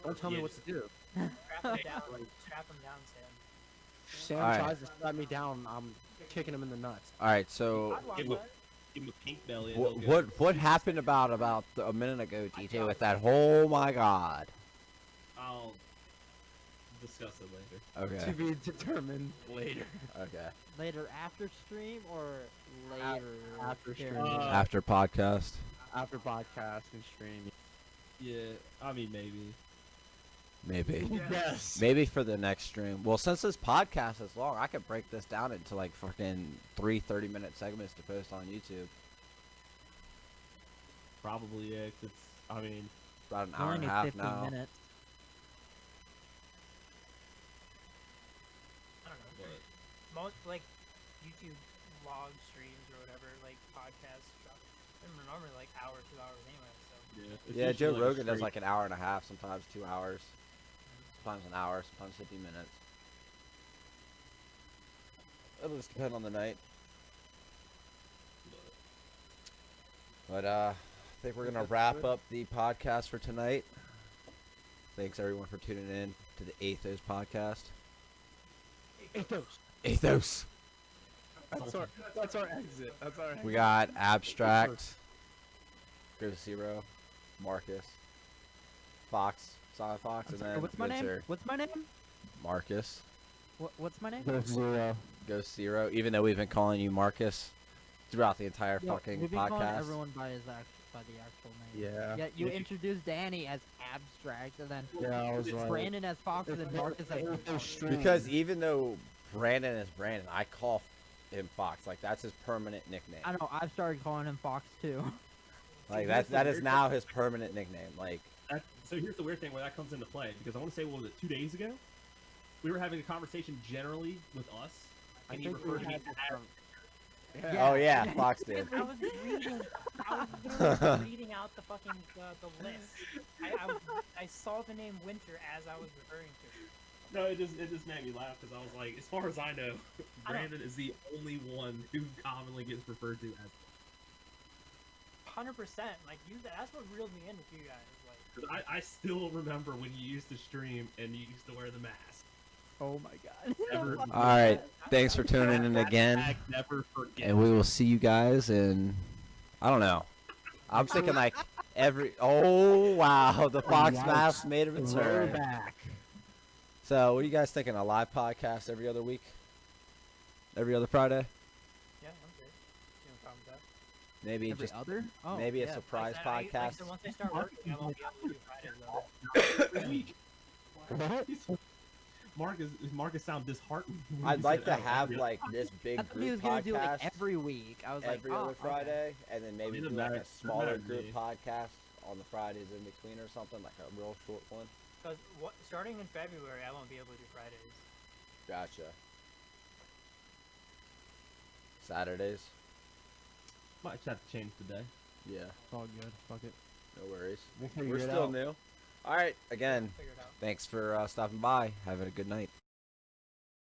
Don't tell me Yeah, what to do. Strap him down. Strap him down, Sam. Sam Alright. tries to strap me down. I'm kicking him in the nuts. All right, so I'd watch Give him, that. give him a pink belly. and he'll go. what happened about a minute ago, DJ, with that? Oh my God. I'll discuss it later. To Okay. be determined later. Okay. Later after stream or later after during- stream. After podcast. After podcast and stream. Yeah, I mean maybe. Maybe. Yes. Maybe for the next stream. Well, since this podcast is long, I could break this down into like fucking 30-minute segments to post on YouTube. Probably yeah. 'Cause it's. I mean, About an You hour only and a need half 15 now. minutes. I don't know. but Most like YouTube vlog streams or whatever, like podcasts, they're normally like hour, 2 hours anyway. So yeah. it's Yeah, Joe usually, like, a Rogan does straight- like an hour and a half, sometimes 2 hours, sometimes an hour, sometimes 50 minutes. It'll just depend on the night. But I think we're gonna wrap up the podcast for tonight. Thanks everyone for tuning in to the Athos podcast. Athos. Athos. That's our exit. That's our exit. We got Abstract, Go Zero, Marcus, Fox, Solid Fox, and then What's my name? Winter. What's my name? Marcus, What's my name? There's 0. Ghost Zero. Even though we've been calling you Marcus throughout the entire Yo, fucking we've been calling podcast. everyone by the actual name. Yeah. Yeah, you introduced Danny as Abstract, and then Yeah, I was like, Brandon as Fox, and then Marcus as Athos stream. Because even though Brandon is Brandon, I call him Fox. Like that's his permanent nickname. I know I've started calling him Fox too. Like that is now his permanent nickname. Like So here's the weird thing where that comes into play, because I want to say, what was it, 2 days ago? We were having a conversation generally with us, and he referred to me as... oh yeah, Fox did. I was literally reading out the fucking the list. I saw the name Winter as I was referring to it. No, it just made me laugh, because I was like, as far as I know, Brandon is the only one who commonly gets referred to as... 100%. Like that's what reeled me in with you guys. Like, 'Cause I still remember when you used to stream and you used to wear the mask. Oh my god. Never, All right, thanks for tuning in again, I never forget. and we will see you guys in. I don't know. I'm thinking like every. Oh wow, the Fox Yikes. mask made a We're return. back. So, what are you guys thinking? A live podcast every other week? Every other Friday? yeah, I'm good. You know, problem with that. Maybe Every just other? Oh, maybe a yeah. surprise Like I podcast. said, once I start working, I won't be able to do Fridays though. Every week. What? Marcus sound disheartened. when I'd you like said, to "Oh, have every-" like this big I thought he was group gonna do it podcast like every week. I was like, every oh, other okay. Friday, and then maybe I mean, do like a that's smaller better than group me. podcast on the Fridays in between or something, like a real short one. Because starting in February, I won't be able to do Fridays. Gotcha. Saturdays? Might just have to change the day. Yeah, It's all good. Fuck it. no worries. We'll figure We're it still out. new. All right, again, Figure it out. thanks for stopping by. Have a good night.